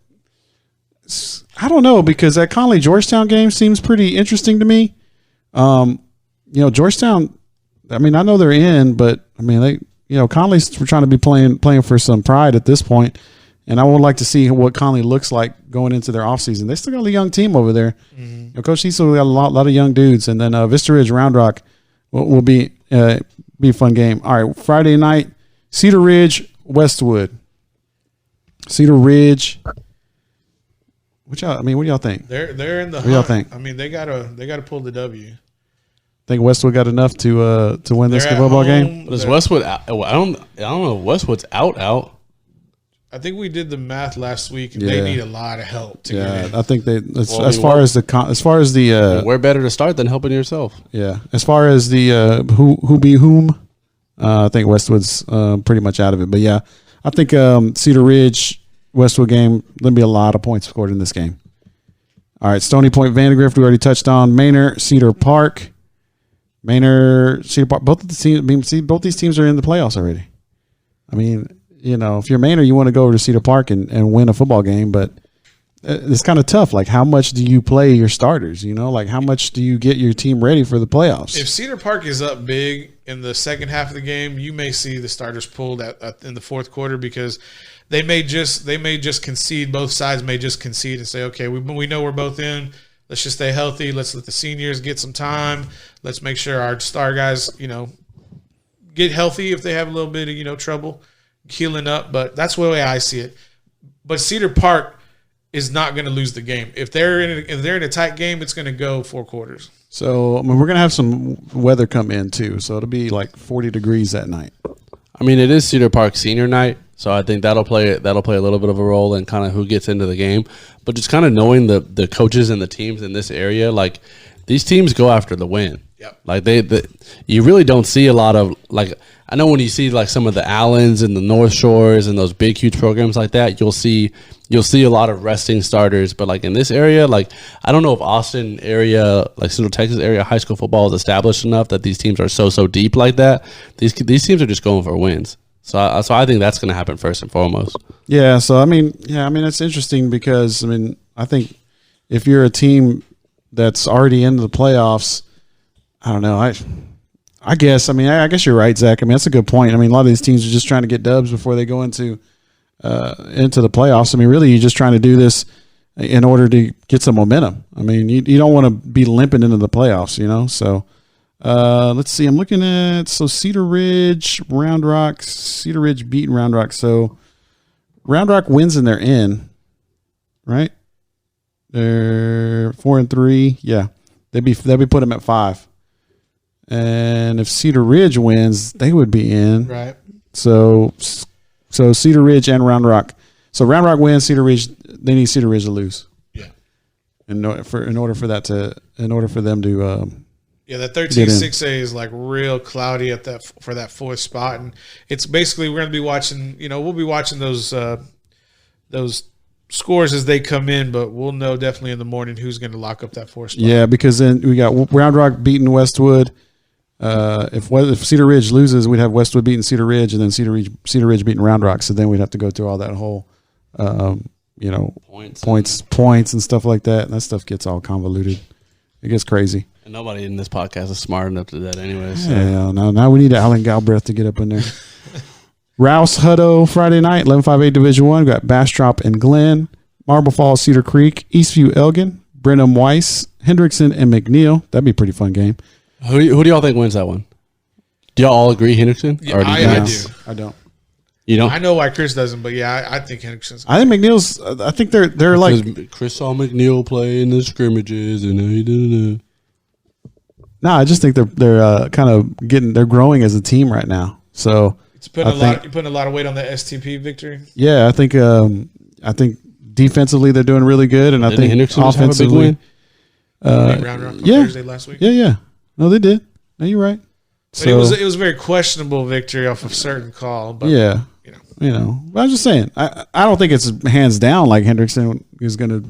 I don't know, because that Conley Georgetown game seems pretty interesting to me. Georgetown, I mean, I know they're in, but I mean, Conley's trying to be playing for some pride at this point, and I would like to see what Conley looks like going into their offseason. They still got a young team over there. Mm-hmm. Coach Cecil got a lot of young dudes, and then Vista Ridge Round Rock will be a fun game. All right, Friday night, Cedar Ridge, Westwood. Cedar Ridge. What y'all think? They're in the hunt. What y'all think? I mean, they gotta pull the W. Think Westwood got enough to win this football game? But is Westwood out? I don't know if Westwood's out. I think we did the math last week, and they need a lot of help to get in. I think as far as the where better to start than helping yourself. Yeah, as far as the who be whom, I think Westwood's pretty much out of it. But yeah, I think Cedar Ridge Westwood game, there'll be a lot of points scored in this game. All right, Stony Point, Vandegrift, we already touched on. Manor, Cedar Park. Cedar Park. Both these teams are in the playoffs already. I mean, if you're Manor, you want to go over to Cedar Park and win a football game, but it's kind of tough. Like, how much do you play your starters? Like, how much do you get your team ready for the playoffs? If Cedar Park is up big in the second half of the game, you may see the starters pulled in the fourth quarter, because they may just concede. Both sides may just concede and say, okay, we know we're both in. Let's just stay healthy. Let's let the seniors get some time. Let's make sure our star guys, get healthy if they have a little bit of, trouble healing up. But that's the way I see it. But Cedar Park is not going to lose the game. If they're in a tight game, it's going to go 4 quarters. So, we're going to have some weather come in too. So it'll be like 40 degrees that night. I mean, it is Cedar Park senior night, so I think that'll play a little bit of a role in kind of who gets into the game. But just kind of knowing the coaches and the teams in this area, like, these teams go after the win. Yep. Like you really don't see a lot of, like, I know when you see like some of the Allens and the North Shores and those big huge programs like that, you'll see a lot of resting starters. But like in this area, like, I don't know if Austin area, like Central Texas area high school football is established enough that these teams are so deep like that. These teams are just going for wins. So I think that's going to happen first and foremost. Yeah. So it's interesting because I think if you're a team that's already into the playoffs, I don't know. I guess you're right, Zach. That's a good point. A lot of these teams are just trying to get dubs before they go into the playoffs. Really, you're just trying to do this in order to get some momentum. You don't want to be limping into the playoffs, So let's see. I'm looking at Cedar Ridge, Round Rock. Cedar Ridge beating Round Rock. So Round Rock wins and they're in, right? They're 4-3. Yeah, they'd be put them at 5. And if Cedar Ridge wins, they would be in. Right. So Cedar Ridge and Round Rock. So Round Rock wins, Cedar Ridge. They need Cedar Ridge to lose. Yeah. In order for them to. That 13-6A is like real cloudy for that 4th spot, and it's basically we're going to be watching. We'll be watching those scores as they come in, but we'll know definitely in the morning who's going to lock up that 4th spot. Yeah, because then we got Round Rock beating Westwood. If Cedar Ridge loses, we'd have Westwood beating Cedar Ridge, and then Cedar Ridge beating Round Rock. So then we'd have to go through all that whole, points and stuff like that. And that stuff gets all convoluted. It gets crazy. And nobody in this podcast is smart enough to do that anyway. So. Yeah, now we need Alan Galbraith to get up in there. Rouse Hutto Friday night, 11-5A Division I. We got Bastrop and Glen, Marble Falls, Cedar Creek, Eastview, Elgin, Brenham, Weiss, Hendrickson, and McNeil. That'd be a pretty fun game. Who do y'all think wins that one? Do y'all all agree Hendrickson? Yeah, I do. I don't. You don't? I know why Chris doesn't, but yeah, I think Hendrickson's. I think McNeil's. I think they're like Chris saw McNeil play in the scrimmages and he didn't. No, I just think they're kind of they're growing as a team right now. So you're putting a lot of weight on the STP victory. Yeah, I think defensively they're doing really good, and I think Henderson offensively, Thursday last week. Yeah. No, they did. No, you're right. But it was a very questionable victory off of certain call. But you know. But I was just saying, I don't think it's hands down like Hendrickson is going to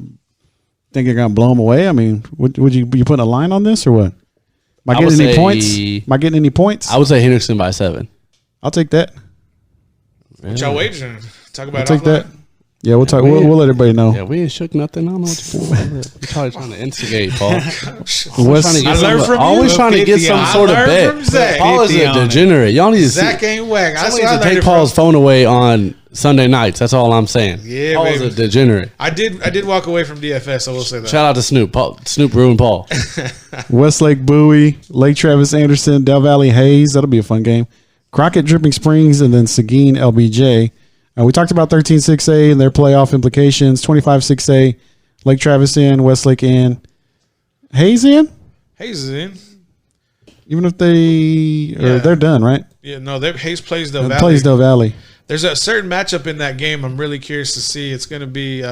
think you're going to blow him away. I mean, would you putting a line on this or what? Am I getting any points? Am I getting any points? I would say Hendrickson by 7. I'll take that. What y'all wagering? Talk about I'll take that. Yeah, we'll talk. We'll let everybody know. Yeah, we ain't shook nothing. I don't know what you're doing. You're probably trying to instigate, Paul. Always trying to get some sort of bet. Paul is a degenerate. Y'all need to Zach ain't whack. Somebody needs to take Paul's phone away on Sunday nights. That's all I'm saying. Yeah, Paul's baby. a degenerate. I did walk away from DFS. I will say that. Shout out to Snoop. Snoop ruined Paul. Westlake Bowie, Lake Travis Anderson, Del Valley Hayes. That'll be a fun game. Crockett Dripping Springs, and then Seguin LBJ. We talked about 13-6A and their playoff implications. 25-6A, Lake Travis in, Westlake in. Hayes in? Hayes is in. Even if they're done, right? Yeah, no, Hayes plays Del Valley. Plays Del Valley. There's a certain matchup in that game I'm really curious to see. It's going to be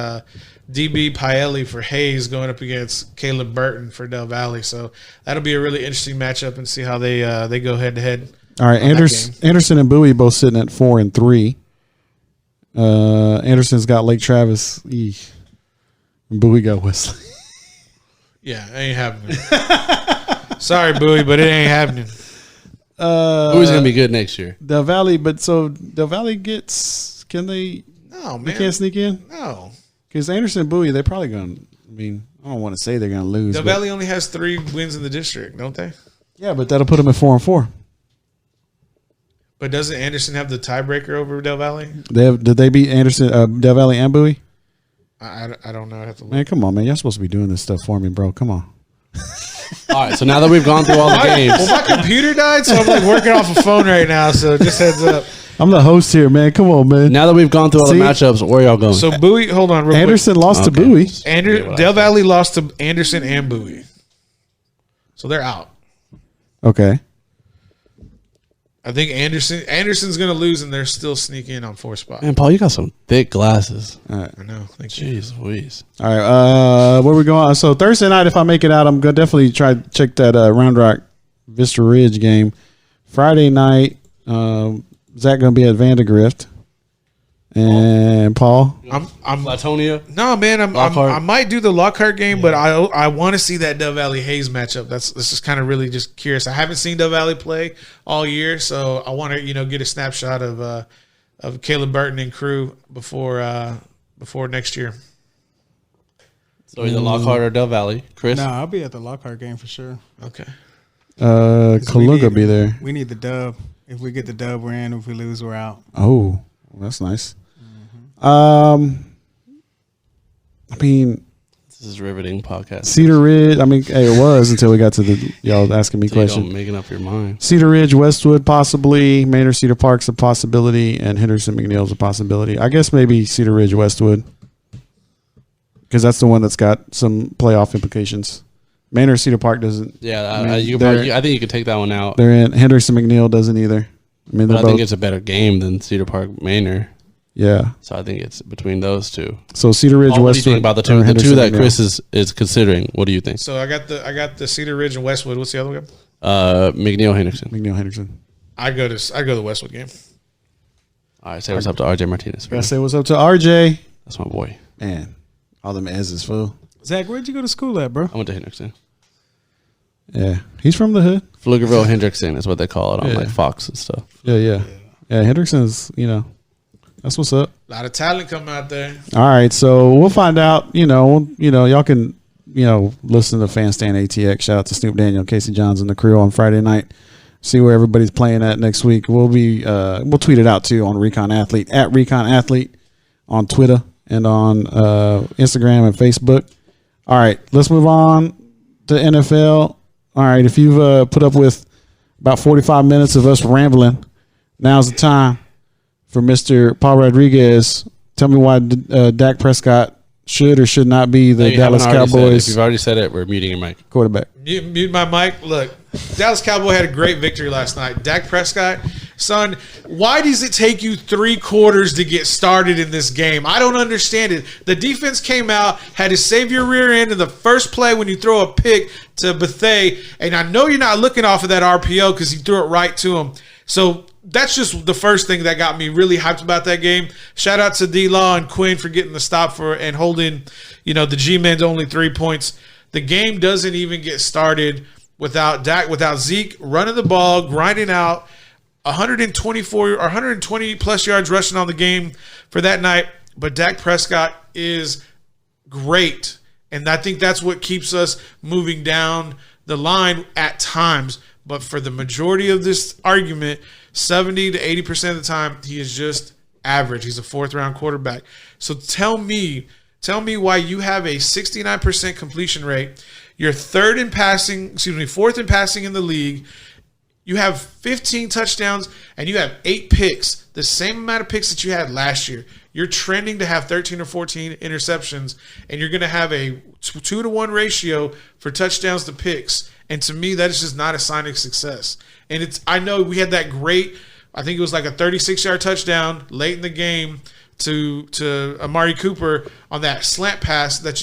DB Paelli for Hayes going up against Caleb Burton for Del Valley. So that'll be a really interesting matchup and see how they go head-to-head. All right, Anderson and Bowie both sitting at 4-3. Anderson's got Lake Travis. And Bowie got Wesley. Yeah, ain't happening. Sorry, Bowie, but it ain't happening. Bowie's gonna be good next year. Del Valley, Del Valley gets. Can they? No, man. They can't sneak in. No, because Anderson and Bowie, they're probably gonna. I mean, I don't want to say they're gonna lose. Del Valley only has 3 wins in the district, don't they? Yeah, but that'll put them at 4-4. But doesn't Anderson have the tiebreaker over Del Valley? Did they beat Anderson, Del Valley, and Bowie? I don't know. I have to look. Man, come on, man. You're supposed to be doing this stuff for me, bro. Come on. All right, so now that we've gone through all the games. Well, my computer died, so I'm like working off a phone right now, so just heads up. I'm the host here, man. Come on, man. Now that we've gone through all the matchups, where y'all going? So Bowie, hold on real Anderson quick. lost to Bowie. Del Valley lost to Anderson and Bowie. So they're out. Okay. I think Anderson's going to lose, and they're still sneaking in on 4 spot. Man, Paul, you got some thick glasses. All right. I know. Thank you. Jeez Louise. All right. Where we going? So Thursday night, if I make it out, I'm going to definitely try to check that Round Rock Vista Ridge game. Friday night, Zach going to be at Vandegrift. And Paul? I'm Latonia? No, man. I might do the Lockhart game, but I want to see that Del Valley Hayes matchup. That's just kind of really just curious. I haven't seen Del Valley play all year, so I want to get a snapshot of Caleb Burton and crew before next year. So either Lockhart or Del Valley, Chris. No, I'll be at the Lockhart game for sure. Okay. Kalunga be there. We need the dub. If we get the dub, we're in. If we lose, we're out. Oh, that's nice. I mean, this is a riveting podcast. Cedar Ridge. I mean, hey, it was until we got to y'all asking me questions. Making up your mind. Cedar Ridge, Westwood, possibly. Maynard Cedar Park's a possibility, and Henderson McNeil's a possibility. I guess maybe Cedar Ridge, Westwood, because that's the one that's got some playoff implications. Maynard Cedar Park doesn't. Yeah, I think you could take that one out. They're in. Henderson McNeil doesn't either. I mean, I think it's a better game than Cedar Park Manor. Yeah. So I think it's between those two. So Cedar Ridge, Westwood. What do you think about the two that McNeil. Chris is considering? What do you think? So I got the Cedar Ridge and Westwood. What's the other one? McNeil Henderson. McNeil Henderson. I go the Westwood game. All right, say what's up to RJ Martinez. I say what's up to RJ. That's my boy. Man, all them S's full. Zach, where'd you go to school at, bro? I went to Henderson. Yeah, he's from the hood. Pflugerville Hendrickson is what they call it on like Fox and stuff. Yeah. Hendrickson's, that's what's up. A lot of talent coming out there. All right, so we'll find out. Y'all can listen to Fan Stand ATX. Shout out to Snoop Daniel, Casey Johns, and the crew on Friday night. See where everybody's playing at next week. We'll tweet it out too on Recon Athlete at Recon Athlete on Twitter and on Instagram and Facebook. All right, let's move on to NFL. All right, if you've put up with about 45 minutes of us rambling, now's the time for Mr. Paul Rodriguez. Tell me why Dak Prescott should or should not be the Dallas Cowboys. If you've already said it, we're muting your mic. Quarterback. Mute my mic. Look, Dallas Cowboy had a great victory last night. Dak Prescott, son, why does it take you 3 quarters to get started in this game? I don't understand it. The defense came out, had to save your rear end in the first play when you throw a pick to Bethea, and I know you're not looking off of that RPO because he threw it right to him. So that's just the first thing that got me really hyped about that game. Shout out to D-Law and Quinn for getting the stop and holding, the G-men to only 3 points. The game doesn't even get started without Dak, without Zeke running the ball, grinding out 124 or 120 plus yards rushing on the game for that night. But Dak Prescott is great. And I think that's what keeps us moving down the line at times. But for the majority of this argument, 70 to 80% of the time, he is just average. He's a 4th-round quarterback. So tell me why you have a 69% completion rate. You're 4th in passing in the league. You have 15 touchdowns, and you have 8 picks, the same amount of picks that you had last year. You're trending to have 13 or 14 interceptions, and you're going to have a 2-to-1 ratio for touchdowns to picks. And to me, that is just not a sign of success. And I know we had that great, I think it was like a 36-yard touchdown late in the game to Amari Cooper on that slant pass that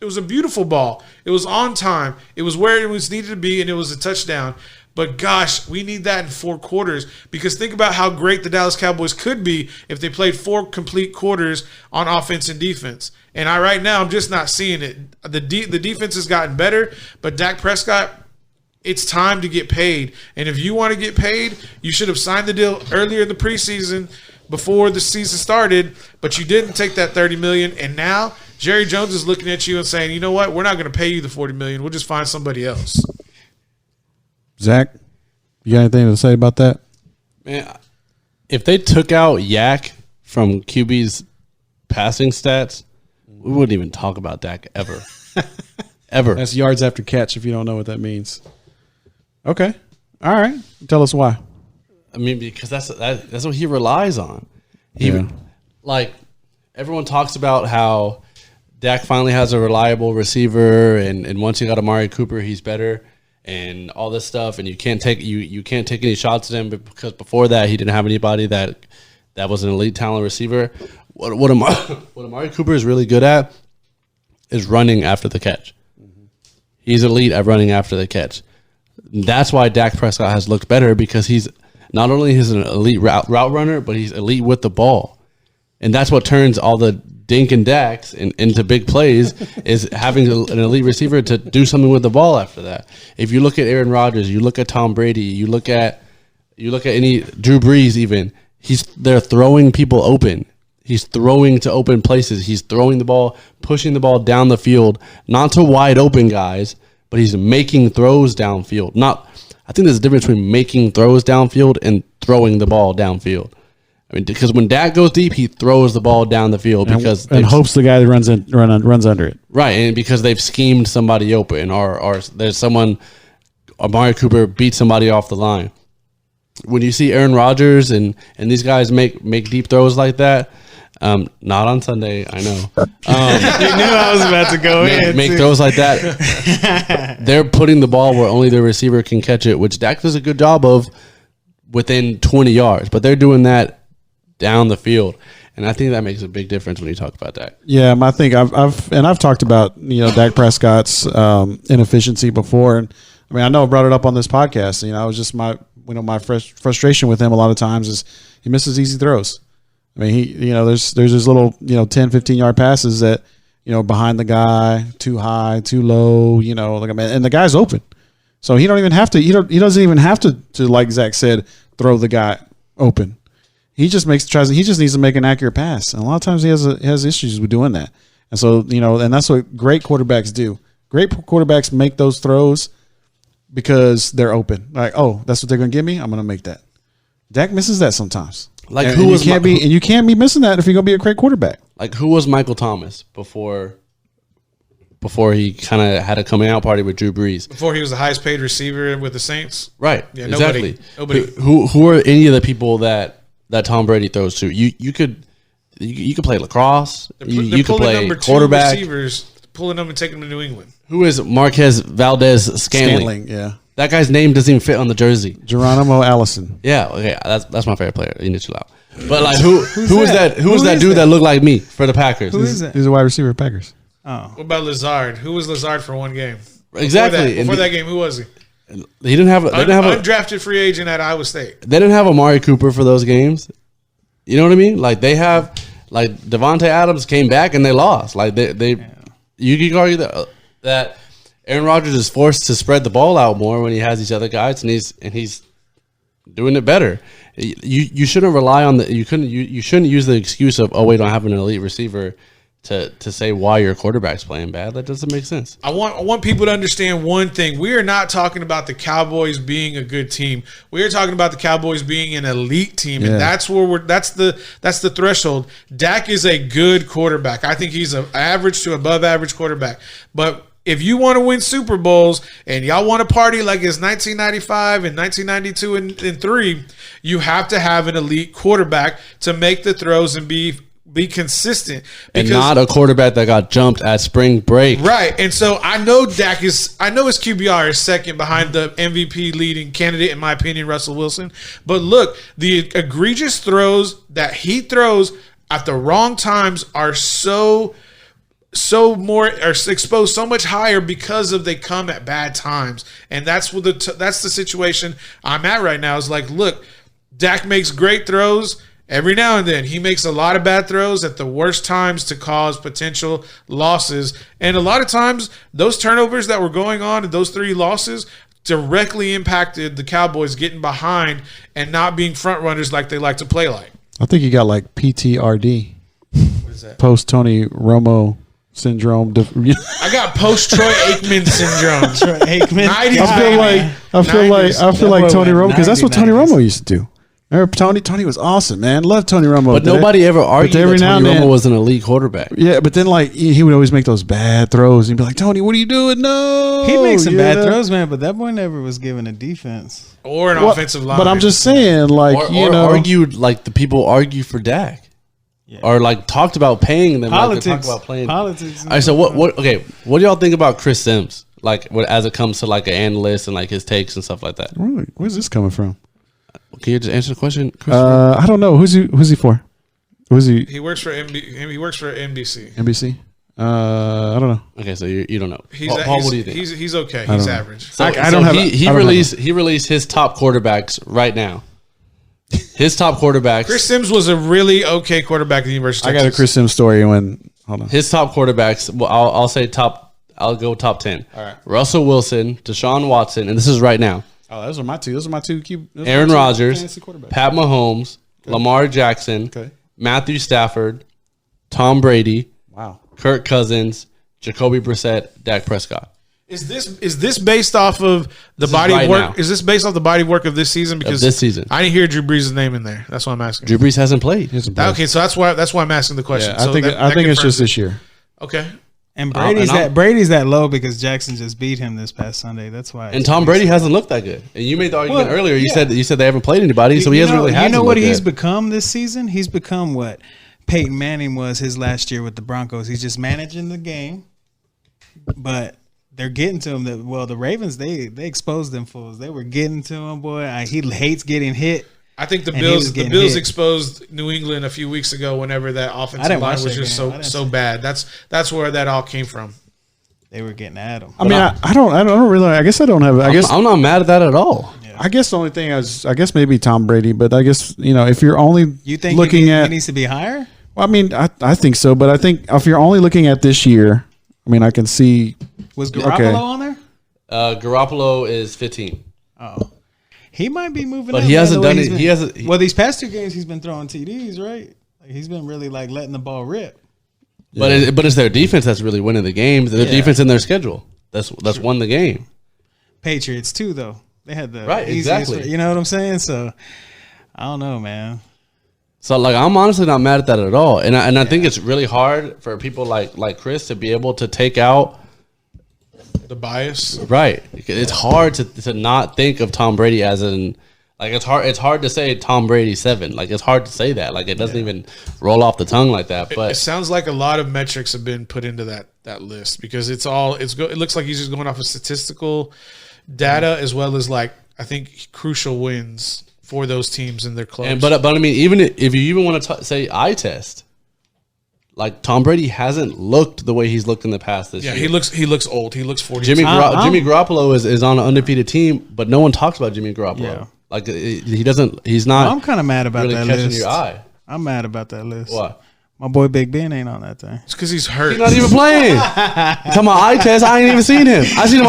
it was a beautiful ball. It was on time. It was where it was needed to be, and it was a touchdown. But gosh, we need that in 4 quarters, because think about how great the Dallas Cowboys could be if they played 4 complete quarters on offense and defense. And right now, I'm just not seeing it. The defense has gotten better, but Dak Prescott, it's time to get paid. And if you want to get paid, you should have signed the deal earlier in the preseason before the season started, but you didn't take that $30 million. And now Jerry Jones is looking at you and saying, you know what, we're not going to pay you the $40 million. We'll just find somebody else. Zach, you got anything to say about that? Man, if they took out Yak from QB's passing stats, we wouldn't even talk about Dak ever. Ever. That's yards after catch if you don't know what that means. Okay. All right. Tell us why. I mean, because that's what he relies on. Like, everyone talks about how Dak finally has a reliable receiver, and once you got Amari Cooper, he's better, and all this stuff, and you can't take any shots at him because before that he didn't have anybody that was an elite talent receiver. What Amari Cooper is really good at is running after the catch. He's elite at running after the catch. That's why Dak Prescott has looked better, because he's not only an elite route runner, but he's elite with the ball. And that's what turns all the dink and dacks into big plays is having an elite receiver to do something with the ball after that. If you look at Aaron Rodgers, you look at Tom Brady, you look at any Drew Brees even, they're throwing people open. He's throwing to open places. He's throwing the ball, pushing the ball down the field, not to wide open guys, but he's making throws downfield. I think there's a difference between making throws downfield and throwing the ball downfield. I mean, because when Dak goes deep, he throws the ball down the field because and hopes the guy that runs under it. Right, and because they've schemed somebody open, or there's someone, Amari Cooper beat somebody off the line. When you see Aaron Rodgers and these guys make deep throws like that, not on Sunday, I know. You knew I was about to go in. Make throws like that. They're putting the ball where only their receiver can catch it, which Dak does a good job of within 20 yards. But they're doing that down the field, and I think that makes a big difference when you talk about that. Yeah, I think I've talked about Dak Prescott's inefficiency before, and I mean I know I brought it up on this podcast. I was just my frustration with him a lot of times is he misses easy throws. I mean there's these little 10, 15 yard passes that behind the guy, too high, too low, and the guy's open, so he doesn't even have to like Zach said, throw the guy open. He just needs to make an accurate pass. And a lot of times he has issues with doing that. And so, and that's what great quarterbacks do. Great quarterbacks make those throws because they're open. Like, oh, that's what they're going to give me? I'm going to make that. Dak misses that sometimes. Like, you can't be missing that if you're going to be a great quarterback. Like, who was Michael Thomas before he kind of had a coming out party with Drew Brees? Before he was the highest paid receiver with the Saints? Right. Yeah, exactly. Nobody. Who are any of the people that Tom Brady throws to? You could play lacrosse. You could play quarterback. Receivers, pulling them and taking them to New England. Who is Marquez Valdez Scantling? Yeah. That guy's name doesn't even fit on the jersey. Geronimo Allison. Yeah, okay, that's my favorite player. You need to chill out. But like, who was that? Who was that dude that looked like me for the Packers? Who is that? He's a wide receiver at Packers. Oh, What about Lazard? Who was Lazard for one game? Exactly. Before that game, who was he? He didn't have. They didn't have a undrafted free agent at Iowa State. They didn't have Amari Cooper for those games. You know what I mean? Like they have, like Devontae Adams came back and they lost. Like you can argue that Aaron Rodgers is forced to spread the ball out more when he has these other guys, and he's doing it better. You shouldn't rely on you shouldn't use the excuse of, oh, we don't have an elite receiver to say why your quarterback's playing bad. That doesn't make sense. I want people to understand one thing. We are not talking about the Cowboys being a good team. We are talking about the Cowboys being an elite team, and that's where that's the threshold. Dak is a good quarterback. I think he's an average to above average quarterback. But if you want to win Super Bowls and y'all want to party like it's 1995 and 1992 and 3, you have to have an elite quarterback to make the throws and be consistent, and not a quarterback that got jumped at spring break. Right. And so I know his QBR is second behind the MVP leading candidate, in my opinion, Russell Wilson. But look, the egregious throws that he throws at the wrong times are exposed so much higher because they come at bad times. And that's that's the situation I'm at right now. Is like, look, Dak makes great throws. Every now and then, he makes a lot of bad throws at the worst times to cause potential losses. And a lot of times, those turnovers that were going on and those 3 losses directly impacted the Cowboys getting behind and not being front runners like they like to play like. I think he got like PTRD. What is that? Post Tony Romo syndrome. I got post Troy Aikman syndrome. Troy Aikman. I feel like Tony Romo, because that's what Tony Romo used to do. Remember Tony was awesome, man. Love Tony Romo. But nobody ever argued that Tony Romo was an elite quarterback. Yeah, but then like he would always make those bad throws and be like, Tony, what are you doing? No. He makes some bad throws, man, but that boy never was given a defense. Or an offensive line. But I'm just saying, like, argued like the people argue for Dak. Yeah. Or like talked about paying them. Politics. Like they talked about playing. Politics. All right, so what do y'all think about Chris Sims? Like as it comes to like an analyst and like his takes and stuff like that. Really? Where's this coming from? Can you just answer the question? I don't know. Who's he for? Who's he? He works for He works for NBC. NBC. I don't know. Okay, so you don't know. Paul, what do you think? He's okay. He's average. So, I don't have. He released his top quarterbacks right now. His top quarterbacks. Chris Sims was a really okay quarterback at the University of Texas. I got a Chris Sims story when. Hold on. His top quarterbacks. Well, I'll say top. I'll go top 10. All right. Russell Wilson, Deshaun Watson, and this is right now. Oh, those are my two. Aaron Rodgers, Pat Mahomes, Lamar Jackson, Matthew Stafford, Tom Brady, Kirk Cousins, Jacoby Brissett, Dak Prescott. Is this based off of the body of work? Now. Is this based off the body of work of this season? Because this season, I didn't hear Drew Brees' name in there. That's why I'm asking. Drew Brees hasn't played. Okay, so that's why I'm asking the question. Yeah, I think it's just this year. Okay. And Brady's that low because Jackson just beat him this past Sunday. That's why. And Tom Brady hasn't looked that good. And you made the argument earlier. You said they haven't played anybody, so he hasn't really had. You know what he's become this season? He's become what Peyton Manning was his last year with the Broncos. He's just managing the game, but they're getting to him. The Ravens they exposed them fools. They were getting to him, boy. He hates getting hit. I think the Bills exposed New England a few weeks ago whenever that offensive line was just so bad. That's where that all came from. They were getting at him. I mean, I don't really. I guess I don't have. I'm not mad at that at all. Yeah. I guess the only thing I guess maybe Tom Brady, but I guess if you're only looking at, he needs to be higher. Well, I mean, I think so, but I think if you're only looking at this year, I mean, I can see. Was Garoppolo on there? Garoppolo is 15. Oh. He might be moving, but he hasn't done it. Well, these past 2 games he's been throwing TDs, right? Like he's been really like letting the ball rip. But it's their defense that's really winning the games. Their defense in their schedule that's won the game. Patriots too, though. They had the exactly. You know what I'm saying? So I don't know, man. So like I'm honestly not mad at that at all, and I think it's really hard for people like Chris to be able to take out the bias. Right. It's hard to not think of Tom Brady as it's hard to say Tom Brady 7. Like it's hard to say that. Like it doesn't even roll off the tongue like that. But it sounds like a lot of metrics have been put into that list because it looks like he's just going off of statistical. data as well as like I think crucial wins for those teams in their clubs. But I mean, even if you even want to say eye test, like Tom Brady hasn't looked the way he's looked in the past this year. He looks old. He looks 40. Jimmy Garoppolo is on an undefeated team, but no one talks about Jimmy Garoppolo. Yeah. Like he doesn't. He's not. I'm kind of mad about really that catching list. your eye. I'm mad about that list. What? My boy Big Ben ain't on that thing. It's because he's hurt. He's not even playing. Talking about eye test, I ain't even seen him. I seen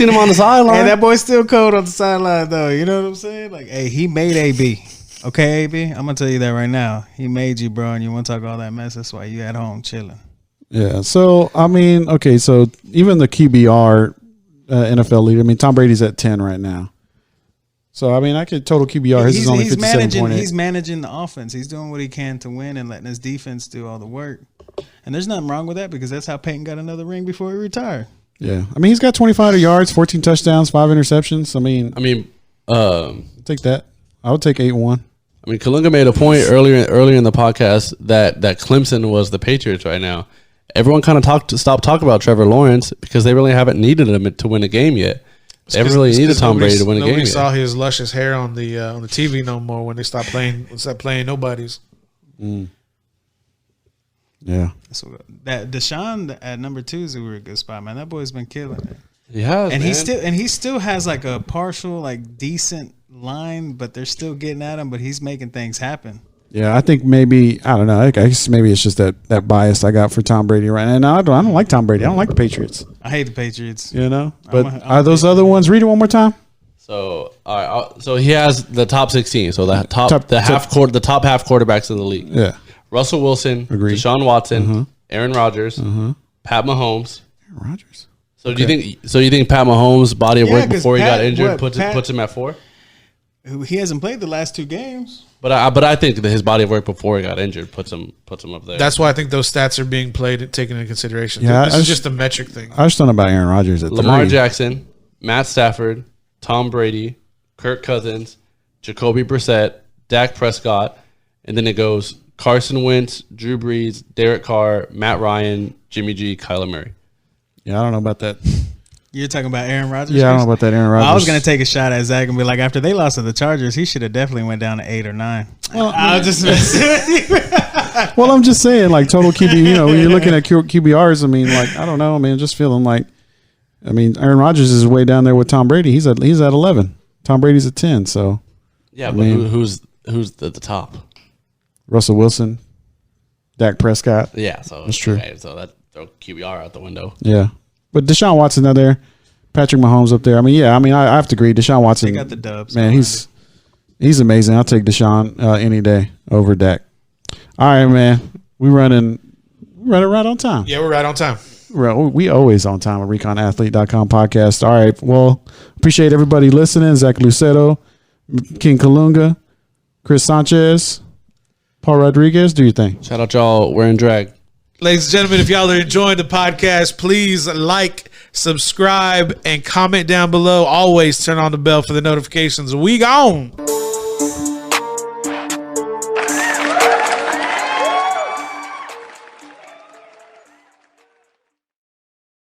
him on the sideline. Hey, that boy's still cold on the sideline though. You know what I'm saying? Like, hey, he made AB. Okay, AB, I'm gonna tell you that right now. He made you, bro, and you want to talk all that mess. That's why you at home chilling. Yeah. So I mean, okay. So even the QBR NFL leader. I mean, Tom Brady's at 10 right now. So I mean, I could total QBR. His is only 57.8. He's managing the offense. He's doing what he can to win and letting his defense do all the work. And there's nothing wrong with that because that's how Peyton got another ring before he retired. Yeah. I mean, he's got 2,500 yards, 14 touchdowns, 5 interceptions. I mean, take that. I would take 8-1. I mean, Colunga made a point earlier in the podcast that Clemson was the Patriots right now. Everyone kind of stopped talking about Trevor Lawrence because they really haven't needed him to win a game yet. They haven't really needed Tom Brady to win a game. Nobody saw his luscious hair on the TV no more when they stopped playing nobodies. Mm. Yeah. So that Deshaun at number 2 is a really good spot, man. That boy's been killing it. He has, and man. he still has like a partial, like decent line, but they're still getting at him. But he's making things happen. Yeah, I think maybe I don't know. I guess maybe it's just that bias I got for Tom Brady right now. And I don't like Tom Brady. I don't like the Patriots. I hate the Patriots. You know, but are those other ones? Read it one more time. So all right, so he has the top 16. So the top half quarterbacks in the league. Yeah. Russell Wilson, Agreed. Deshaun Watson, Aaron Rodgers, Pat Mahomes. Aaron Rodgers. So do you think Pat Mahomes' body of work before he got injured puts him at 4? He hasn't played the last 2 games. But I think that his body of work before he got injured puts him up there. That's why I think those stats are being taken into consideration. Yeah, this is just a metric thing. I just don't know about Aaron Rodgers at Lamar 3. Jackson, Matt Stafford, Tom Brady, Kirk Cousins, Jacoby Brissett, Dak Prescott, and then it goes Carson Wentz, Drew Brees, Derek Carr, Matt Ryan, Jimmy G, Kyler Murray. Yeah, I don't know about that. You're talking about Aaron Rodgers? Yeah, I don't know about that Aaron Rodgers. I was going to take a shot at Zach and be like, after they lost to the Chargers, he should have definitely went down to 8 or 9. Well, I'll just mess with you. Well, I'm just saying, like, total QB, you know, when you're looking at QBRs, I mean, like, I don't know, man, just feeling like, I mean, Aaron Rodgers is way down there with Tom Brady. He's at 11. Tom Brady's at 10, so. Yeah, but who's at the top? Russell Wilson, Dak Prescott. Yeah, so that's true. Okay, so that throw QBR out the window. Yeah. But Deshaun Watson out there, Patrick Mahomes up there. I mean, I have to agree. Deshaun Watson, they got the dubs. Man, he's amazing. I'll take Deshaun any day over Dak. All right, man. We're running right on time. Yeah, we're right on time. We always on time at ReconAthlete.com podcast. All right. Well, appreciate everybody listening. Zach Lucero, King Colunga, Chris Sanchez, Paul Rodriguez. Do your thing. Shout out y'all. We're in drag. Ladies and gentlemen, if y'all are enjoying the podcast, please like, subscribe, and comment down below. Always turn on the bell for the notifications. We gone.